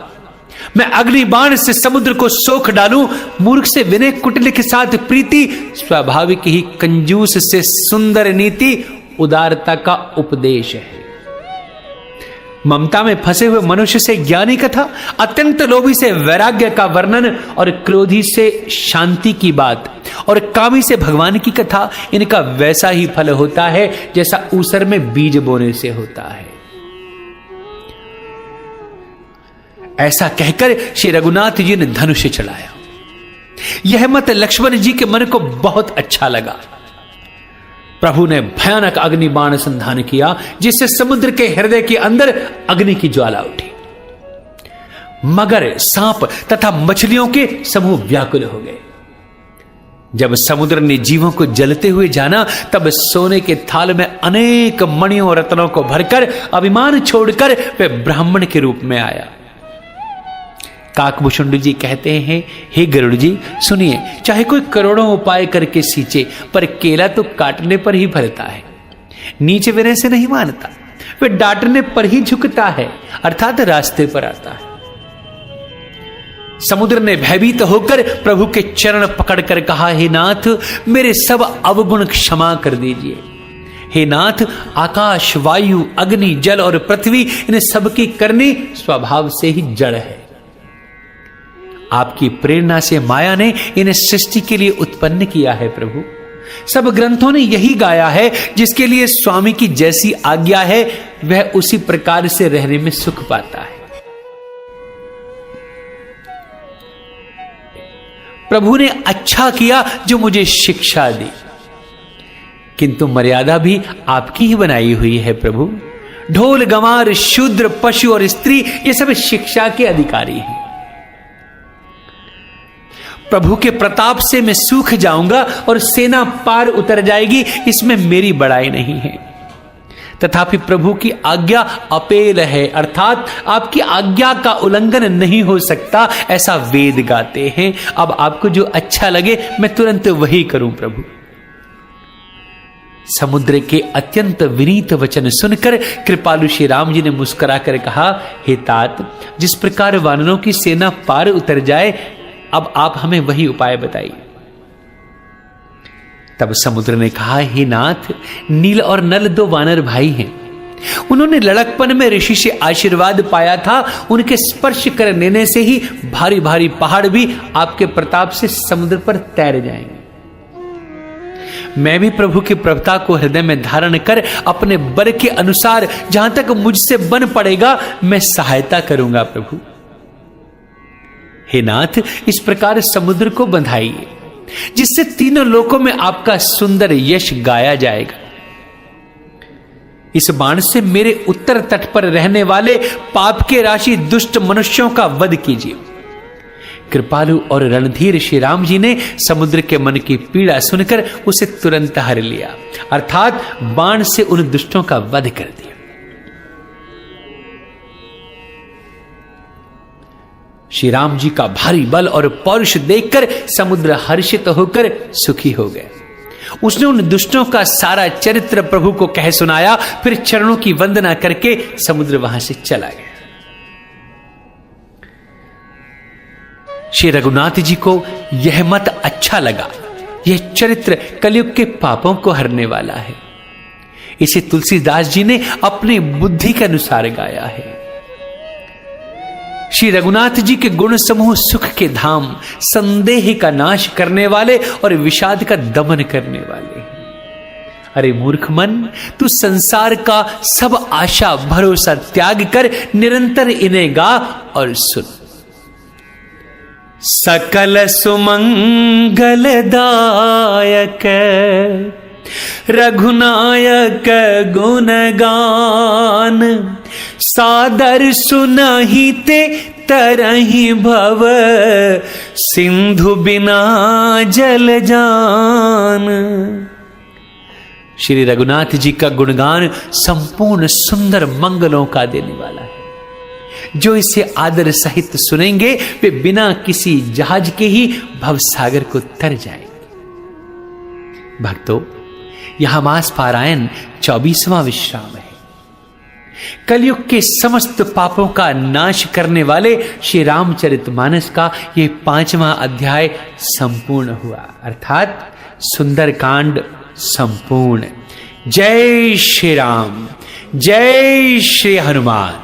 मैं अग्नि बाण से समुद्र को सोख डालूं। मूर्ख से विनय, कुटिल के साथ प्रीति, स्वाभाविक ही कंजूस से सुंदर नीति, उदारता का उपदेश है। ममता में फंसे हुए मनुष्य से ज्ञानी कथा, अत्यंत लोभी से वैराग्य का वर्णन और क्रोधी से शांति की बात और कामी से भगवान की कथा, इनका वैसा ही फल होता है जैसा ऊसर में बीज बोने से होता है। ऐसा कहकर श्री रघुनाथ जी ने धनुष चलाया। यह मत लक्ष्मण जी के मन को बहुत अच्छा लगा। प्रभु ने भयानक अग्नि बाण संधान किया, जिससे समुद्र के हृदय के अंदर अग्नि की ज्वाला उठी। मगर, सांप तथा मछलियों के समूह व्याकुल हो गए। जब समुद्र ने जीवों को जलते हुए जाना, तब सोने के थाल में अनेक मणियों और रत्नों को भरकर अभिमान छोड़कर वे ब्राह्मण के रूप में आया। काकभूषुंड जी कहते हैं, हे गरुड़ जी सुनिए, चाहे कोई करोड़ों उपाय करके सींचे, पर केला तो काटने पर ही फलता है, नीचे विनय से नहीं मानता, वे डांटने पर ही झुकता है, अर्थात रास्ते पर आता है। समुद्र ने भयभीत होकर प्रभु के चरण पकड़कर कहा, हे नाथ, मेरे सब अवगुण क्षमा कर दीजिए। हे नाथ, आकाश, वायु, अग्नि, जल और पृथ्वी, इन सबकी करनी स्वभाव से ही जड़ है। आपकी प्रेरणा से माया ने इन्हें सृष्टि के लिए उत्पन्न किया है। प्रभु, सब ग्रंथों ने यही गाया है, जिसके लिए स्वामी की जैसी आज्ञा है वह उसी प्रकार से रहने में सुख पाता है। प्रभु ने अच्छा किया जो मुझे शिक्षा दी, किंतु मर्यादा भी आपकी ही बनाई हुई है। प्रभु, ढोल, गंवार, शूद्र, पशु और स्त्री, ये सब शिक्षा के अधिकारी हैं। प्रभु के प्रताप से मैं सूख जाऊंगा और सेना पार उतर जाएगी, इसमें मेरी बड़ाई नहीं है। तथापि प्रभु की आज्ञा अपेल है, अर्थात आपकी आज्ञा का उल्लंघन नहीं हो सकता, ऐसा वेद गाते हैं। अब आपको जो अच्छा लगे मैं तुरंत वही करूं। प्रभु, समुद्र के अत्यंत विनीत वचन सुनकर कृपालु श्री राम जी ने मुस्कुराकर कहा, हे तात, जिस प्रकार वानरों की सेना पार उतर जाए, अब आप हमें वही उपाय बताइए। तब समुद्र ने कहा, हे नाथ, नील और नल दो वानर भाई हैं। उन्होंने लड़कपन में ऋषि से आशीर्वाद पाया था। उनके स्पर्श कर लेने से ही भारी भारी पहाड़ भी आपके प्रताप से समुद्र पर तैर जाएंगे। मैं भी प्रभु की प्रभुता को हृदय में धारण कर अपने बल के अनुसार जहां तक मुझसे बन पड़ेगा मैं सहायता करूंगा। प्रभु, हे नाथ, इस प्रकार समुद्र को बंधाइए, जिससे तीनों लोकों में आपका सुंदर यश गाया जाएगा। इस बाण से मेरे उत्तर तट पर रहने वाले पाप के राशि दुष्ट मनुष्यों का वध कीजिए। कृपालु और रणधीर श्री राम जी ने समुद्र के मन की पीड़ा सुनकर उसे तुरंत हर लिया, अर्थात बाण से उन दुष्टों का वध कर दिया। श्री राम जी का भारी बल और पौरुष देखकर समुद्र हर्षित होकर सुखी हो गए। उसने उन दुष्टों का सारा चरित्र प्रभु को कह सुनाया, फिर चरणों की वंदना करके समुद्र वहां से चला गया। श्री रघुनाथ जी को यह मत अच्छा लगा। यह चरित्र कलयुग के पापों को हरने वाला है। इसे तुलसीदास जी ने अपनी बुद्धि के अनुसार गाया है। श्री रघुनाथ जी के गुण समूह सुख के धाम, संदेह का नाश करने वाले और विषाद का दमन करने वाले हैं। अरे मूर्ख मन, तू संसार का सब आशा भरोसा त्याग कर निरंतर इन्हें गा और सुन। सकल सुमंगलदायक रघुनायक गुणगान, सादर सुनहिते तरहि भव सिंधु बिना जल जान। श्री रघुनाथ जी का गुणगान संपूर्ण सुंदर मंगलों का देने वाला है। जो इसे आदर सहित सुनेंगे वे बिना किसी जहाज के ही भवसागर को तर जाएंगे। भक्तों, यहां मास पारायण 24वां विश्राम है। कलयुग के समस्त पापों का नाश करने वाले श्री रामचरितमानस का यह 5वां अध्याय संपूर्ण हुआ, अर्थात सुंदरकांड संपूर्ण। जय श्री राम, जय श्री हनुमान।